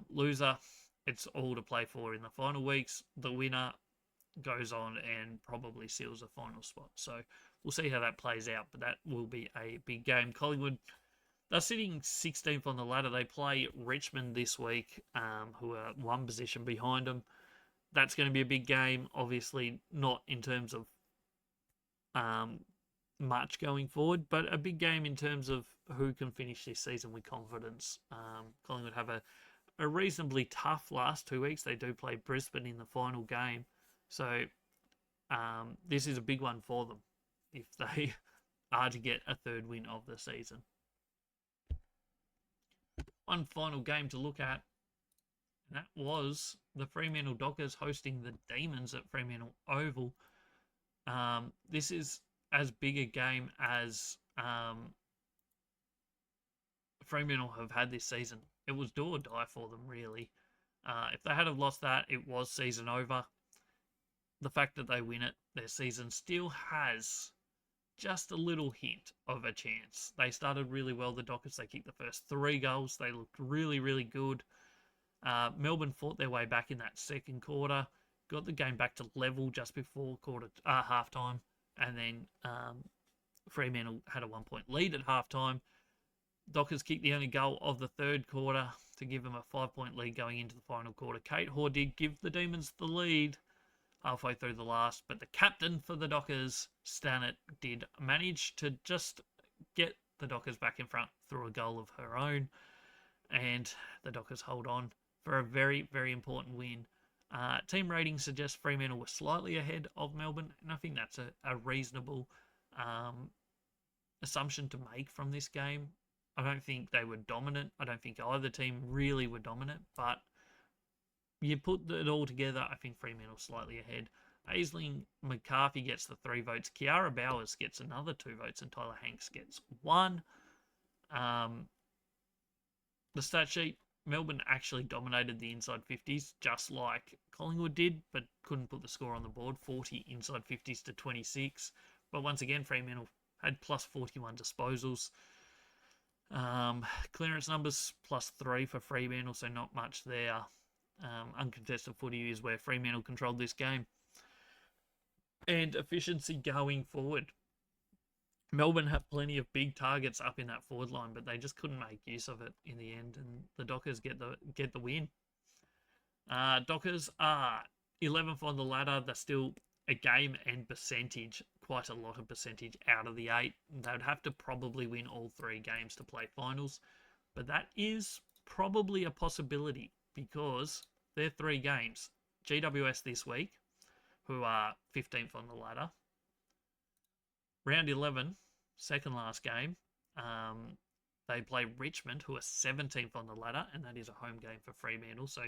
Loser, it's all to play for in the final weeks. The winner goes on and probably seals a final spot. So we'll see how that plays out, but that will be a big game. Collingwood, they're sitting 16th on the ladder. They play Richmond this week, who are 1 position behind them. That's going to be a big game, obviously not in terms of much going forward, but a big game in terms of who can finish this season with confidence. Collingwood have a reasonably tough last 2 weeks. They do play Brisbane in the final game. So this is a big one for them if they are to get a 3rd win of the season. One final game to look at, and that was the Fremantle Dockers hosting the Demons at Fremantle Oval. This is as big a game as Fremantle have had this season. It was do or die for them, really. If they had have lost that, it was season over. The fact that they win it, their season still has just a little hint of a chance. They started really well, the Dockers. They kicked the first 3 goals. They looked really, really good. Melbourne fought their way back in that second quarter, got the game back to level just before halftime, and then Fremantle had a 1-point lead at halftime. Dockers kicked the only goal of the 3rd quarter to give them a 5-point lead going into the final quarter. Kate Hoare did give the Demons the lead halfway through the last, but the captain for the Dockers, Stannett, did manage to just get the Dockers back in front through a goal of her own, and the Dockers hold on for a very, very important win. Team ratings suggest Fremantle were slightly ahead of Melbourne, and I think that's a reasonable assumption to make from this game. I don't think they were dominant. I don't think either team really were dominant, but you put it all together, I think Fremantle slightly ahead. Aisling McCarthy gets the 3 votes. Kiara Bowers gets another 2 votes, and Tyler Hanks gets 1. The stat sheet, Melbourne actually dominated the inside 50s, just like Collingwood did, but couldn't put the score on the board. 40 inside 50s to 26. But once again, Fremantle had plus 41 disposals. Clearance numbers plus 3 for Fremantle, so not much there. Uncontested footy is where Fremantle controlled this game. And efficiency going forward. Melbourne have plenty of big targets up in that forward line, but they just couldn't make use of it in the end, and the Dockers get the win. Dockers are 11th on the ladder. They're still a game and percentage, quite a lot of percentage out of the 8. They'd have to probably win all 3 games to play finals, but that is probably a possibility because they're 3 games. GWS this week, who are 15th on the ladder. Round 11, second last game, they play Richmond, who are 17th on the ladder, and that is a home game for Fremantle. So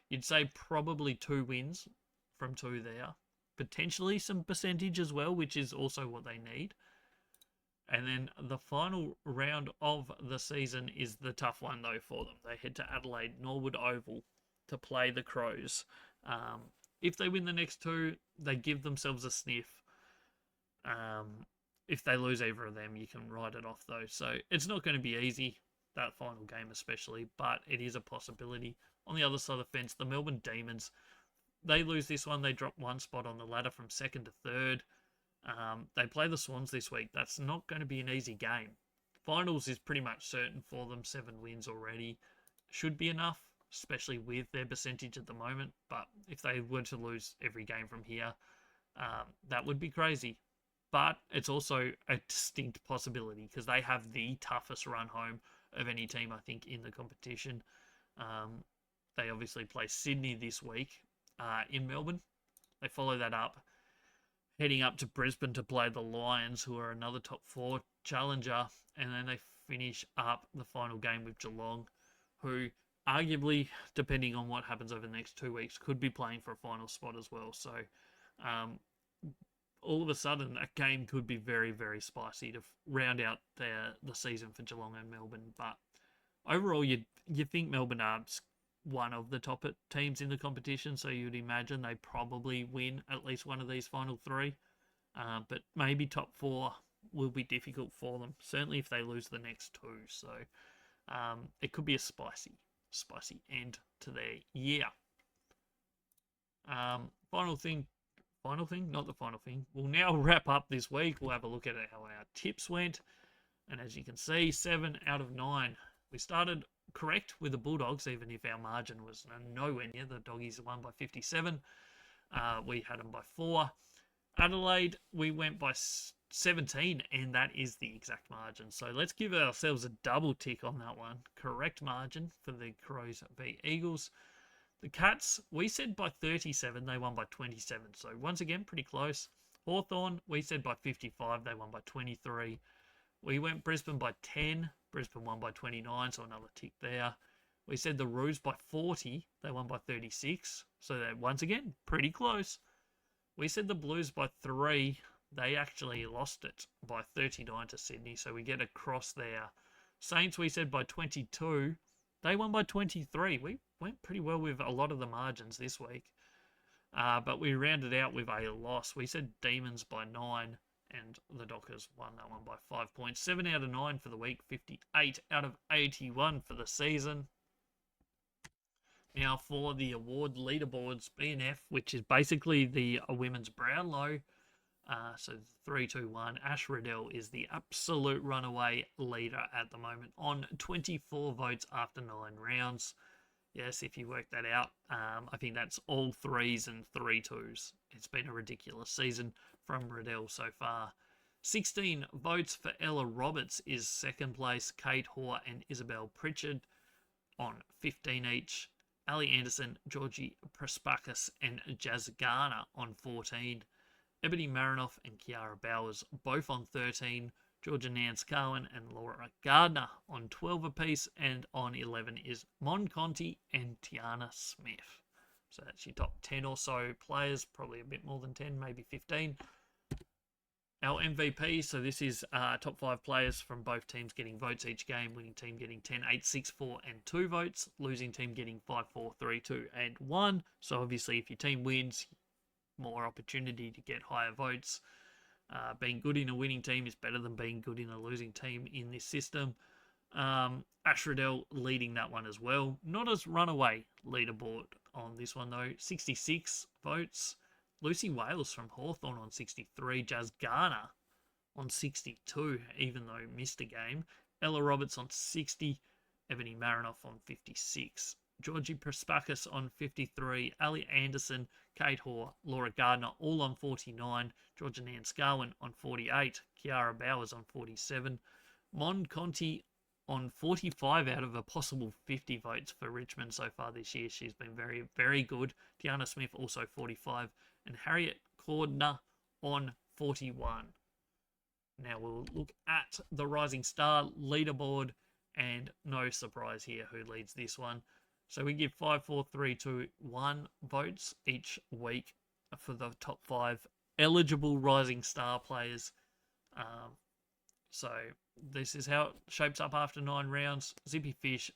you'd say probably 2 wins from 2 there. Potentially some percentage as well, which is also what they need. And then the final round of the season is the tough one, though, for them. They head to Adelaide, Norwood Oval, to play the Crows. If they win the next 2, they give themselves a sniff. If they lose either of them, you can write it off, though. So it's not going to be easy, that final game especially, but it is a possibility. On the other side of the fence, the Melbourne Demons, they lose this one. They drop 1 spot on the ladder from 2nd to 3rd. They play the Swans this week. That's not going to be an easy game. Finals is pretty much certain for them. 7 wins already. Should be enough, especially with their percentage at the moment. But if they were to lose every game from here, that would be crazy. But it's also a distinct possibility because they have the toughest run home of any team, I think, in the competition. They obviously play Sydney this week in Melbourne. They follow that up, heading up to Brisbane to play the Lions, who are another top 4 challenger. And then they finish up the final game with Geelong, who arguably, depending on what happens over the next 2 weeks, could be playing for a final spot as well. So all of a sudden, that game could be very, very spicy to round out the season for Geelong and Melbourne. But overall, you think Melbourne are one of the top teams in the competition, so you'd imagine they probably win at least one of these final 3. But maybe top 4 will be difficult for them, certainly if they lose the next 2. So it could be a spicy end to their year. Final thing, not the final thing. We'll now wrap up this week. We'll have a look at how our tips went. And as you can see, 7 out of 9. We started correct with the Bulldogs, even if our margin was nowhere near. The Doggies won by 57. We had them by 4. Adelaide, we went by 17, and that is the exact margin. So let's give ourselves a double tick on that one. Correct margin for the Crows v Eagles. The Cats, we said by 37, they won by 27. So once again, pretty close. Hawthorn, we said by 55, they won by 23. We went Brisbane by 10. Brisbane won by 29, so another tick there. We said the Roos by 40. They won by 36. So they're, once again, pretty close. We said the Blues by 3. They actually lost it by 39 to Sydney, so we get a cross there. Saints, we said by 22. They won by 23. We went pretty well with a lot of the margins this week. But we rounded out with a loss. We said Demons by 9. And the Dockers won that one by 5 points. 7 out of 9 for the week. 58 out of 81 for the season. Now for the award leaderboards, BNF, which is basically the women's Brownlow. So 3, 2, 1. Ash Riddell is the absolute runaway leader at the moment on 24 votes after 9 rounds. Yes, if you work that out, I think that's all 3s and 3 2s. It's been a ridiculous season from Riddell so far. 16 votes for Ella Roberts is second place. Kate Hoare and Isabel Pritchard on 15 each. Ali Anderson, Georgie Prespakis and Jazz Garner on 14. Ebony Marinoff and Kiara Bowers both on 13. Georgia Nance Cowan and Laura Gardner on 12 apiece. And on 11 is Mon Conti and Tiana Smith. So that's your top 10 or so players, probably a bit more than 10, maybe 15. Our MVP, so this is top 5 players from both teams getting votes each game. Winning team getting 10, 8, 6, 4, and 2 votes. Losing team getting 5, 4, 3, 2, and 1. So obviously if your team wins, more opportunity to get higher votes. Being good in a winning team is better than being good in a losing team in this system. Ash Riddell leading that one as well. Not as runaway leaderboard on this one though. 66 votes. Lucy Wales from Hawthorn on 63. Jazz Garner on 62, even though missed a game. Ella Roberts on 60. Ebony Marinoff on 56. Georgie Prespakis on 53. Ali Anderson, Kate Hoare, Laura Gardner all on 49. Georgia Nan Scarwin on 48. Kiara Bowers on 47. Mon Conti on 45 out of a possible 50 votes for Richmond so far this year. She's been very, very good. Tiana Smith also 45. And Harriet Cordner on 41. Now we'll look at the Rising Star leaderboard, and no surprise here who leads this one. So we give 5, 4, 3, 2, 1 votes each week for the top 5 eligible Rising Star players. So this is how it shapes up after 9 rounds. Zippy Fish,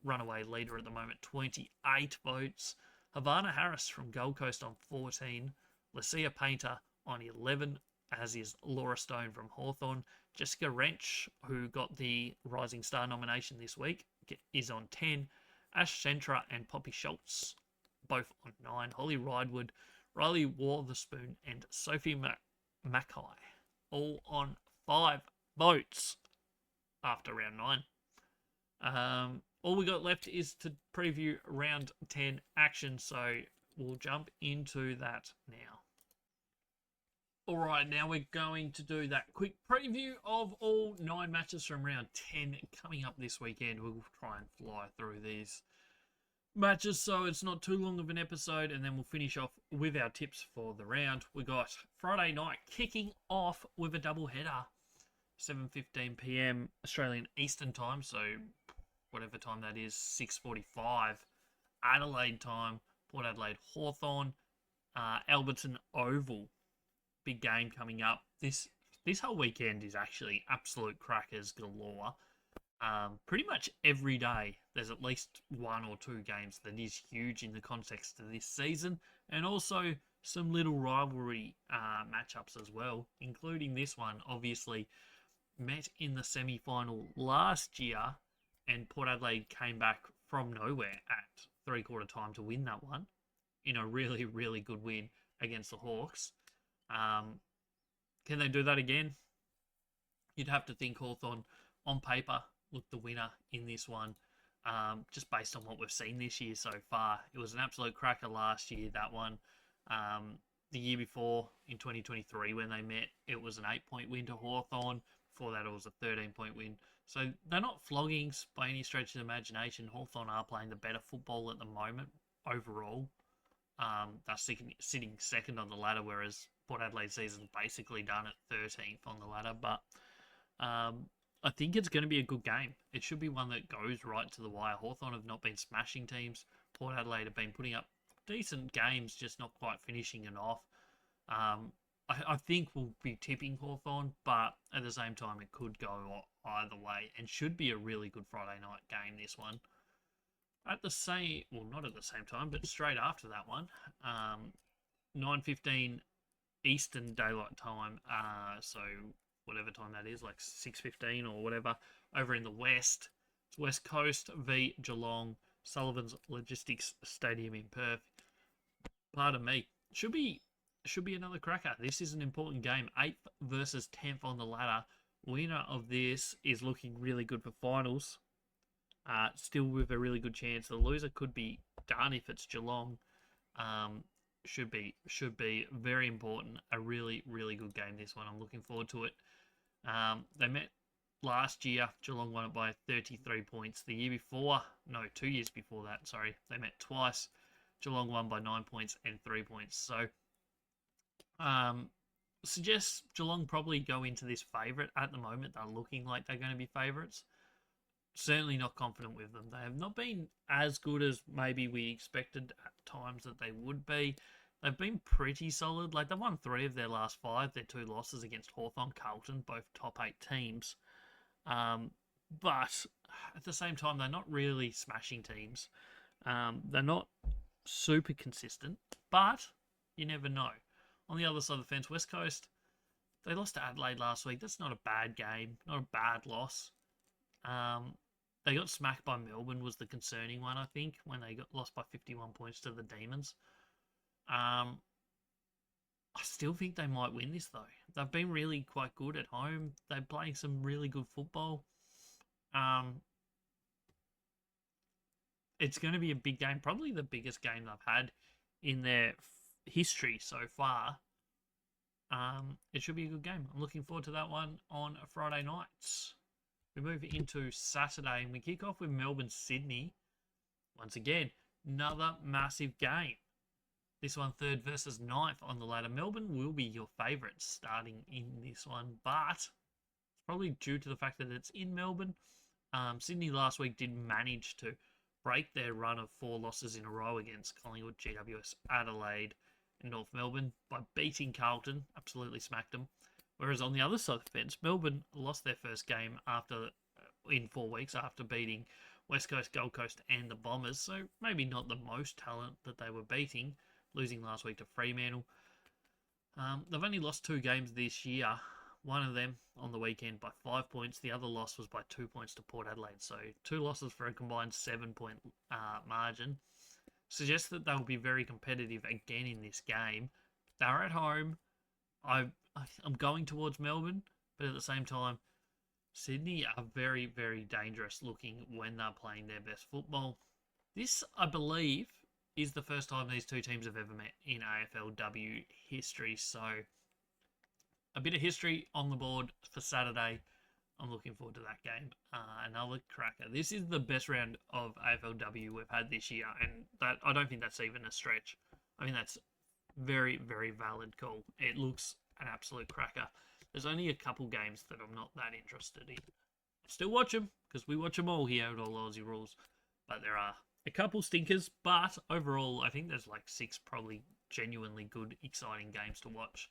runaway leader at the moment, 28 votes. Havana Harris from Gold Coast on 14. Lucia Painter on 11, as is Laura Stone from Hawthorn. Jessica Wrench, who got the Rising Star nomination this week, is on 10. Ash Centra and Poppy Schultz, both on 9. Holly Ridewood, Riley Witherspoon, and Sophie Mackay, all on 5 votes after round 9. All we got left is to preview round 10 action, so we'll jump into that now. All right, now we're going to do that quick preview of all 9 matches from round 10 coming up this weekend. We'll try and fly through these matches so it's not too long of an episode, and then we'll finish off with our tips for the round. We got Friday night kicking off with a double header, 7:15 p.m. Australian Eastern Time, so whatever time that is, 6:45 Adelaide time. Port Adelaide Hawthorn, Alberton Oval. Big game coming up. This whole weekend is actually absolute crackers galore. Pretty much every day there's at least 1 or 2 games that is huge in the context of this season, and also some little rivalry matchups as well, including this one. Obviously met in the semi-final last year, and Port Adelaide came back from nowhere at 3/4 time to win that one in a really, really good win against the Hawks. Can they do that again? You'd have to think Hawthorn, on paper, looked the winner in this one, just based on what we've seen this year so far. It was an absolute cracker last year, that one. The year before, in 2023, when they met, it was an 8-point win to Hawthorn. Before that, it was a 13-point win. So they're not floggings by any stretch of the imagination. Hawthorn are playing the better football at the moment overall. They're sitting second on the ladder, whereas Port Adelaide season's basically done at 13th on the ladder. But I think it's going to be a good game. It should be one that goes right to the wire. Hawthorn have not been smashing teams. Port Adelaide have been putting up decent games, just not quite finishing it off. I think we'll be tipping Hawthorn, but at the same time, it could go either way, and should be a really good Friday night game, this one. At the same, well, not at the same time, but straight after that one, 9:15 Eastern Daylight Time, so whatever time that is, like 6:15 or whatever, over in the West. It's West Coast v Geelong, Sullivan's Logistics Stadium in Perth. Pardon me. Should be another cracker. This is an important game. 8th versus 10th on the ladder. Winner of this is looking really good for finals. Still with a really good chance. The loser could be done if it's Geelong. Should be very important. A really, really good game, this one. I'm looking forward to it. They met last year. Geelong won it by 33 points. The year before, no, 2 years before that, sorry, they met twice. Geelong won by 9 points and 3 points. So, suggests Geelong probably go into this favourite at the moment. They're looking like they're going to be favourites. certainly not confident with them. They have not been as good as maybe we expected at times that they would be. They've been pretty solid. Like, they've won 3 of their last 5. Their 2 losses against Hawthorn, Carlton, both top 8 teams. But at the same time, they're not really smashing teams. They're not super consistent, but you never know. On the other side of the fence, West Coast, they lost to Adelaide last week. That's not a bad game, not a bad loss. They got smacked by Melbourne was the concerning one, I think, when they got lost by 51 points to the Demons. I still think they might win this, though. They've been really quite good at home. They're playing some really good football. It's going to be a big game, probably the biggest game they've had in their history so far. It should be a good game. I'm looking forward to that one on Friday nights. We move into Saturday and we kick off with Melbourne-Sydney. Once again, another massive game. This one 3rd versus 9th on the ladder. Melbourne will be your favourites starting in this one, but it's probably due to the fact that it's in Melbourne. Sydney last week did manage to break their run of 4 losses in a row against Collingwood, GWS, Adelaide, and North Melbourne by beating Carlton. Absolutely smacked them. Whereas on the other side of the fence, Melbourne lost their first game in 4 weeks after beating West Coast, Gold Coast, and the Bombers. So maybe not the most talent that they were beating, losing last week to Fremantle. They've only lost 2 games this year. One of them on the weekend by 5 points. The other loss was by 2 points to Port Adelaide. So 2 losses for a combined 7-point margin. Suggests that they will be very competitive again in this game. They're at home. I'm going towards Melbourne, but at the same time, Sydney are very, very dangerous looking when they're playing their best football. This, I believe, is the first time these 2 teams have ever met in AFLW history. So a bit of history on the board for Saturday. I'm looking forward to that game. Another cracker. This is the best round of AFLW we've had this year, and that I don't think that's even a stretch. I mean, that's very, very valid call. It looks an absolute cracker. There's only a couple games that I'm not that interested in. Still watch them, because we watch them all here at All Aussie Rules. But there are a couple stinkers, but overall, I think there's like 6 probably genuinely good, exciting games to watch.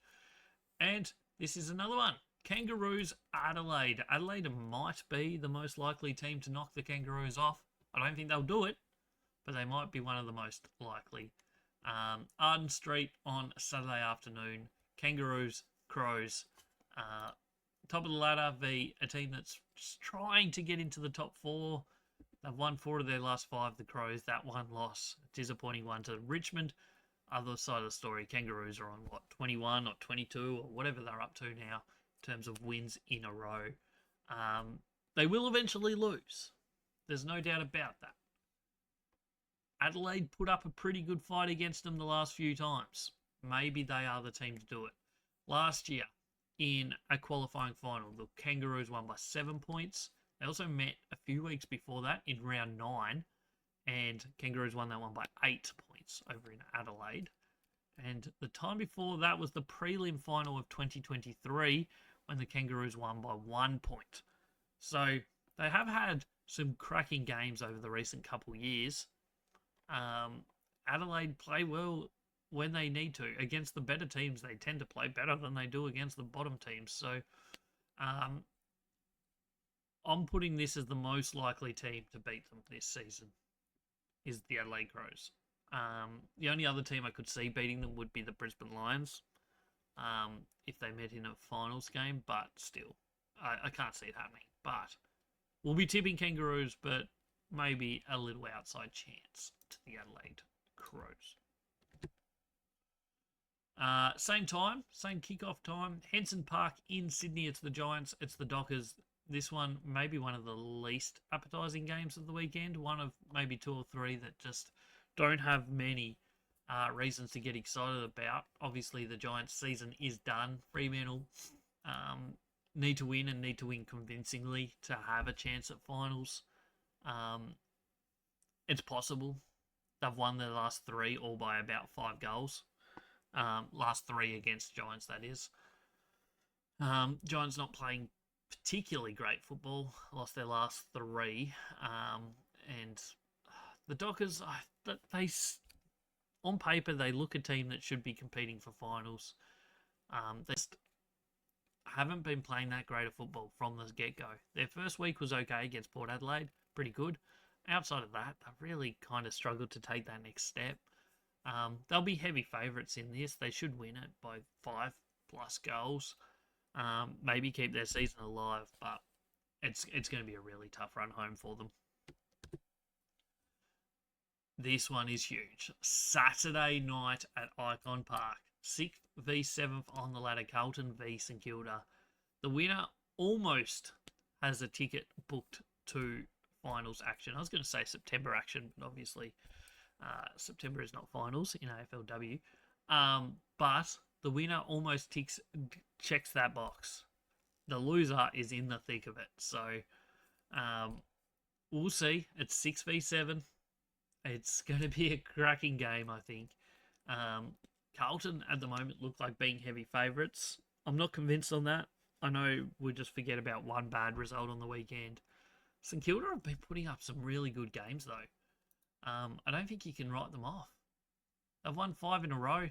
And this is another one. Kangaroos, Adelaide. Adelaide might be the most likely team to knock the Kangaroos off. I don't think they'll do it, but they might be one of the most likely. Arden Street on Saturday afternoon. Kangaroos, Crows. Top of the ladder, a team that's just trying to get into the top 4. They've won 4 of their last 5, the Crows. That one loss, disappointing one to Richmond. Other side of the story, Kangaroos are on, 21 or 22 or whatever they're up to now in terms of wins in a row. They will eventually lose. There's no doubt about that. Adelaide put up a pretty good fight against them the last few times. Maybe they are the team to do it. Last year, in a qualifying final, the Kangaroos won by 7 points. They also met a few weeks before that in round 9, and Kangaroos won that one by 8 points over in Adelaide. And the time before that was the prelim final of 2023, when the Kangaroos won by 1 point. So they have had some cracking games over the recent couple years. Adelaide play well when they need to. Against the better teams, they tend to play better than they do against the bottom teams. So I'm putting this as the most likely team to beat them this season is the Adelaide Crows. The only other team I could see beating them would be the Brisbane Lions if they met in a finals game, but still, I can't see it happening. But we'll be tipping Kangaroos, but maybe a little outside chance to the Adelaide Crows. Same time, same kickoff time. Henson Park in Sydney. It's the Giants. It's the Dockers. This one may be one of the least appetising games of the weekend. One of maybe 2 or 3 that just don't have many reasons to get excited about. Obviously, the Giants' season is done. Fremantle need to win and need to win convincingly to have a chance at finals. It's possible. They've won their last 3 all by about 5 goals. Last 3 against Giants, that is. Giants not playing particularly great football. Lost their last three, and the Dockers, on paper they look a team that should be competing for finals. They just haven't been playing that great of football from the get-go. Their first week was okay against Port Adelaide, pretty good. Outside of that, they've really kind of struggled to take that next step. They'll be heavy favourites in this. They should win it by 5+ goals. Maybe keep their season alive, but it's going to be a really tough run home for them. This one is huge. Saturday night at Icon Park. 6th v 7th on the ladder. Carlton v St Kilda. The winner almost has a ticket booked to finals action. I was going to say September action, but obviously September is not finals in AFLW. But the winner almost checks that box. The loser is in the thick of it. So we'll see. It's 6 v 7. It's going to be a cracking game, I think. Carlton at the moment look like being heavy favourites. I'm not convinced on that. I know we'll just forget about one bad result on the weekend. St Kilda have been putting up some really good games, though. I don't think you can write them off. They've won 5 in a row.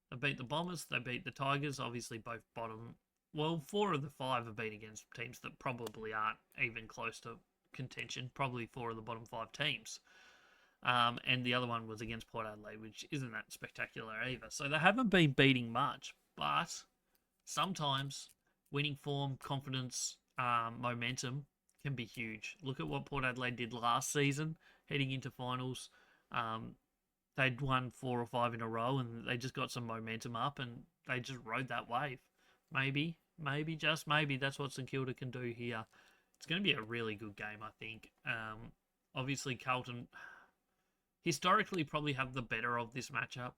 They beat the Bombers. They beat the Tigers. Obviously, both bottom. Well, 4 of the 5 have been against teams that probably aren't even close to contention. Probably 4 of the bottom 5 teams. And the other one was against Port Adelaide, which isn't that spectacular either. So they haven't been beating much, but sometimes winning form, confidence, momentum can be huge. Look at what Port Adelaide did last season, heading into finals. They'd won 4 or 5 in a row, and they just got some momentum up, and they just rode that wave. Maybe, just maybe, that's what St Kilda can do here. It's going to be a really good game, I think. Obviously, Carlton historically probably have the better of this matchup.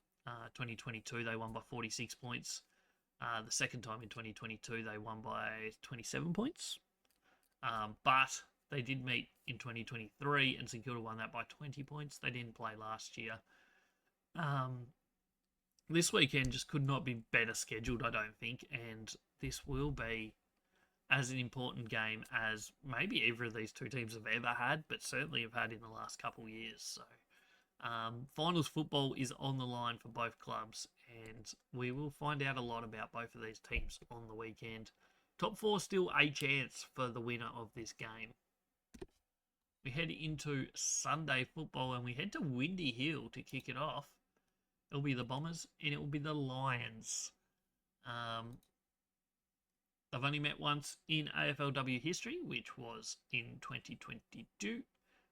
2022, they won by 46 points. The second time in 2022, they won by 27 points. But they did meet in 2023, and St Kilda won that by 20 points. They didn't play last year. This weekend just could not be better scheduled, I don't think, and this will be as an important game as maybe either of these two teams have ever had, but certainly have had in the last couple of years. So finals football is on the line for both clubs, and we will find out a lot about both of these teams on the weekend. Top 4 still a chance for the winner of this game. We head into Sunday football, and we head to Windy Hill to kick it off. It'll be the Bombers, and it will be the Lions. They've only met once in AFLW history, which was in 2022.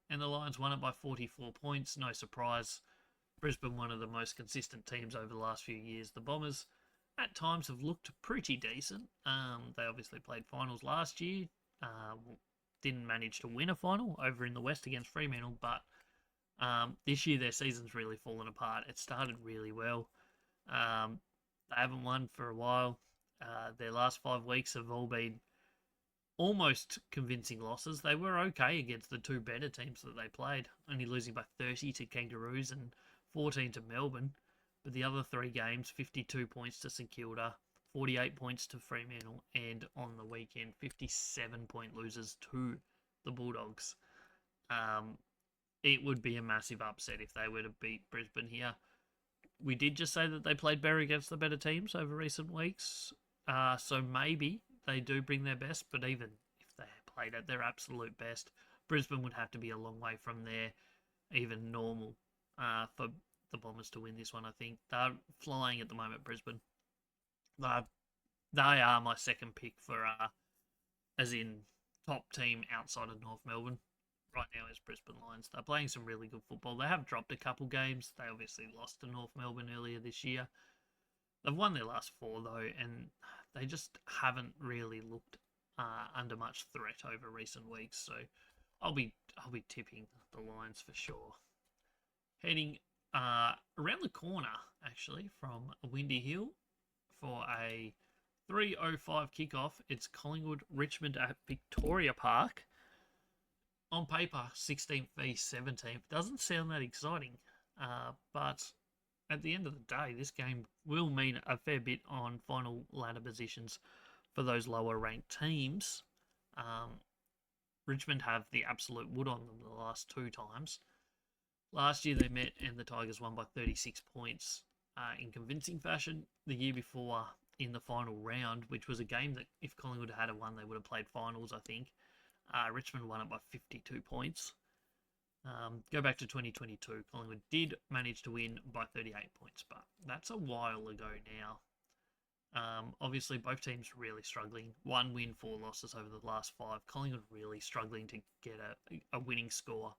And the Lions won it by 44 points. No surprise. Brisbane, one of the most consistent teams over the last few years. The Bombers, at times, have looked pretty decent. They obviously played finals last year. Didn't manage to win a final over in the West against Fremantle. But this year, their season's really fallen apart. It started really well. They haven't won for a while. Their last 5 weeks have all been almost convincing losses. They were okay against the 2 better teams that they played, only losing by 30 to Kangaroos and 14 to Melbourne. But the other 3 games, 52 points to St Kilda, 48 points to Fremantle, and on the weekend, 57-point losers to the Bulldogs. It would be a massive upset if they were to beat Brisbane here. We did just say that they played better against the better teams over recent weeks. So maybe they do bring their best, but even if they played at their absolute best, Brisbane would have to be a long way from their even normal for the Bombers to win this one, I think. They're flying at the moment, Brisbane. They are my second pick for, as in top team outside of North Melbourne. Right now is Brisbane Lions. They're playing some really good football. They have dropped a couple games. They obviously lost to North Melbourne earlier this year. They've won their last 4, though, and they just haven't really looked under much threat over recent weeks. So I'll be tipping the Lions for sure. Heading around the corner, actually, from Windy Hill for a 3:05 kickoff. It's Collingwood-Richmond at Victoria Park. On paper, 16th v 17th. Doesn't sound that exciting, but at the end of the day, this game will mean a fair bit on final ladder positions for those lower ranked teams. Richmond have the absolute wood on them the last 2 times. Last year they met and the Tigers won by 36 points in convincing fashion. The year before, in the final round, which was a game that if Collingwood had won, they would have played finals, I think. Richmond won it by 52 points. Go back to 2022. Collingwood did manage to win by 38 points, but that's a while ago now. Obviously, both teams really struggling. 1 win, 4 losses over the last 5. Collingwood really struggling to get a winning score.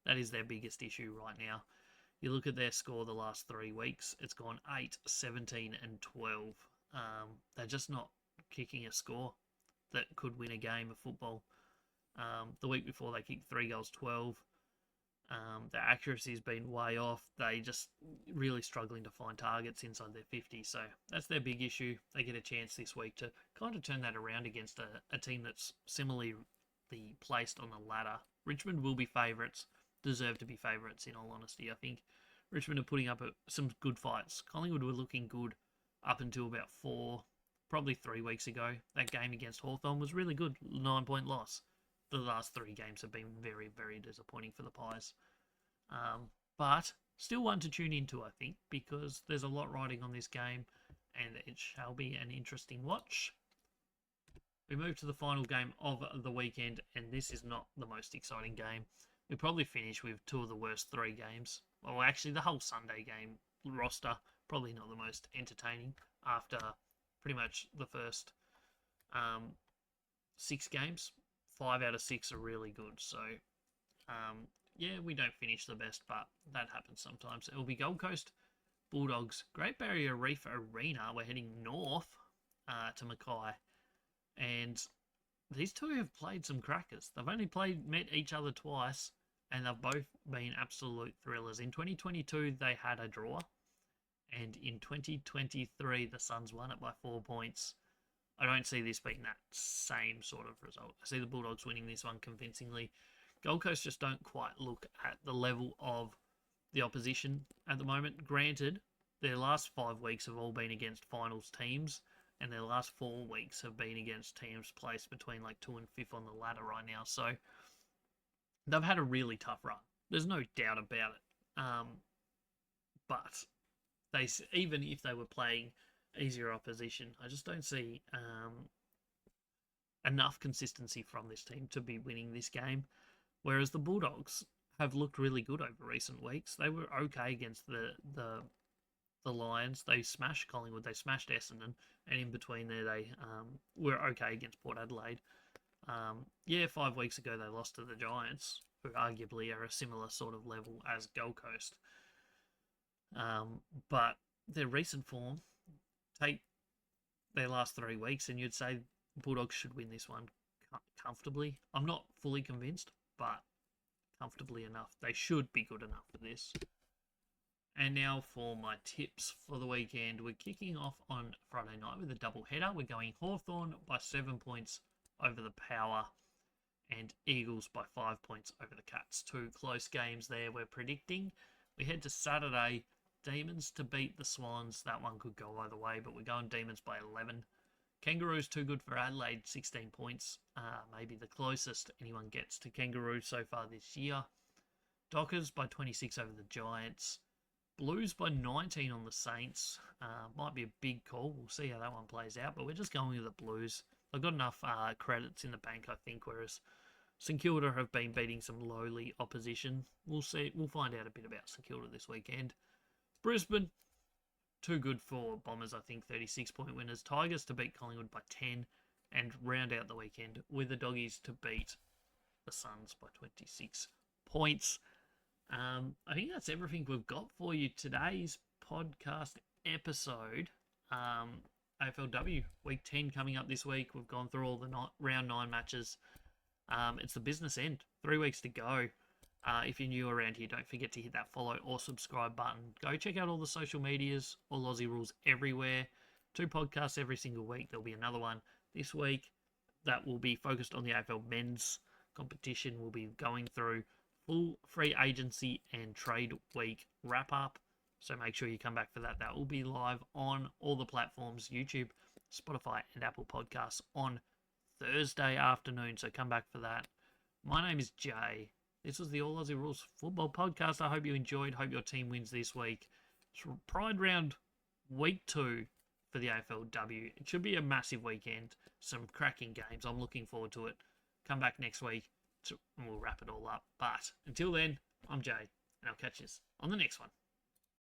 That is their biggest issue right now. You look at their score the last 3 weeks, it's gone 8, 17, and 12. They're just not kicking a score that could win a game of football. The week before, they kicked 3 goals, 12. Their accuracy's been way off. They just really struggling to find targets inside their 50. So that's their big issue. They get a chance this week to kind of turn that around against a team that's similarly placed on the ladder. Richmond will be favourites, deserve to be favourites in all honesty. I think Richmond are putting up some good fights. Collingwood were looking good up until about probably 3 weeks ago. That game against Hawthorn was really good. 9-point loss. The last 3 games have been very, very disappointing for the Pies. But still one to tune into, I think, because there's a lot riding on this game and it shall be an interesting watch. We move to the final game of the weekend, and this is not the most exciting game. We probably finish with 2 of the worst 3 games. Well, actually, the whole Sunday game roster, probably not the most entertaining after pretty much the first 6 games. 5 out of 6 are really good. So, yeah, we don't finish the best, but that happens sometimes. It will be Gold Coast Bulldogs, Great Barrier Reef Arena. We're heading north to Mackay. And these two have played some crackers. They've only met each other twice, and they've both been absolute thrillers. In 2022, they had a draw. And in 2023, the Suns won it by 4 points. I don't see this being that same sort of result. I see the Bulldogs winning this one convincingly. Gold Coast just don't quite look at the level of the opposition at the moment. Granted, their last 5 weeks have all been against finals teams, and their last 4 weeks have been against teams placed between like 2 and 5th on the ladder right now. So they've had a really tough run. There's no doubt about it. But even if they were playing easier opposition, I just don't see enough consistency from this team to be winning this game. Whereas the Bulldogs have looked really good over recent weeks. They were okay against the Lions. They smashed Collingwood. They smashed Essendon, and in between there they were okay against Port Adelaide. 5 weeks ago they lost to the Giants, who arguably are a similar sort of level as Gold Coast. But their recent form, take their last 3 weeks, and you'd say Bulldogs should win this one comfortably. I'm not fully convinced, but comfortably enough. They should be good enough for this. And now for my tips for the weekend. We're kicking off on Friday night with a double header. We're going Hawthorn by 7 points over the Power, and Eagles by 5 points over the Cats. 2 close games there we're predicting. We head to Saturday, Demons to beat the Swans. That one could go either way, but we're going Demons by 11. Kangaroos too good for Adelaide, 16 points. Maybe the closest anyone gets to Kangaroos so far this year. Dockers by 26 over the Giants. Blues by 19 on the Saints. Might be a big call. We'll see how that one plays out, but we're just going with the Blues. They've got enough credits in the bank, I think, whereas St Kilda have been beating some lowly opposition. We'll see. We'll find out a bit about St Kilda this weekend. Brisbane, too good for Bombers, I think, 36-point winners. Tigers to beat Collingwood by 10 and round out the weekend with the Doggies to beat the Suns by 26 points. I think that's everything we've got for you today's podcast episode. AFLW Week 10 coming up this week. We've gone through all the round 9 matches. It's the business end. 3 weeks to go. If you're new around here, don't forget to hit that follow or subscribe button. Go check out all the social medias, all Aussie Rules everywhere. 2 podcasts every single week. There'll be another one this week that will be focused on the AFL men's competition. We'll be going through full free agency and trade week wrap up. So make sure you come back for that. That will be live on all the platforms, YouTube, Spotify, and Apple Podcasts on Thursday afternoon, so come back for that. My name is Jay. This was the All Aussie Rules Football Podcast. I hope you enjoyed. Hope your team wins this week. It's Pride Round Week 2 for the AFLW. It should be a massive weekend. Some cracking games. I'm looking forward to it. Come back next week and we'll wrap it all up. But until then, I'm Jay, and I'll catch you on the next one.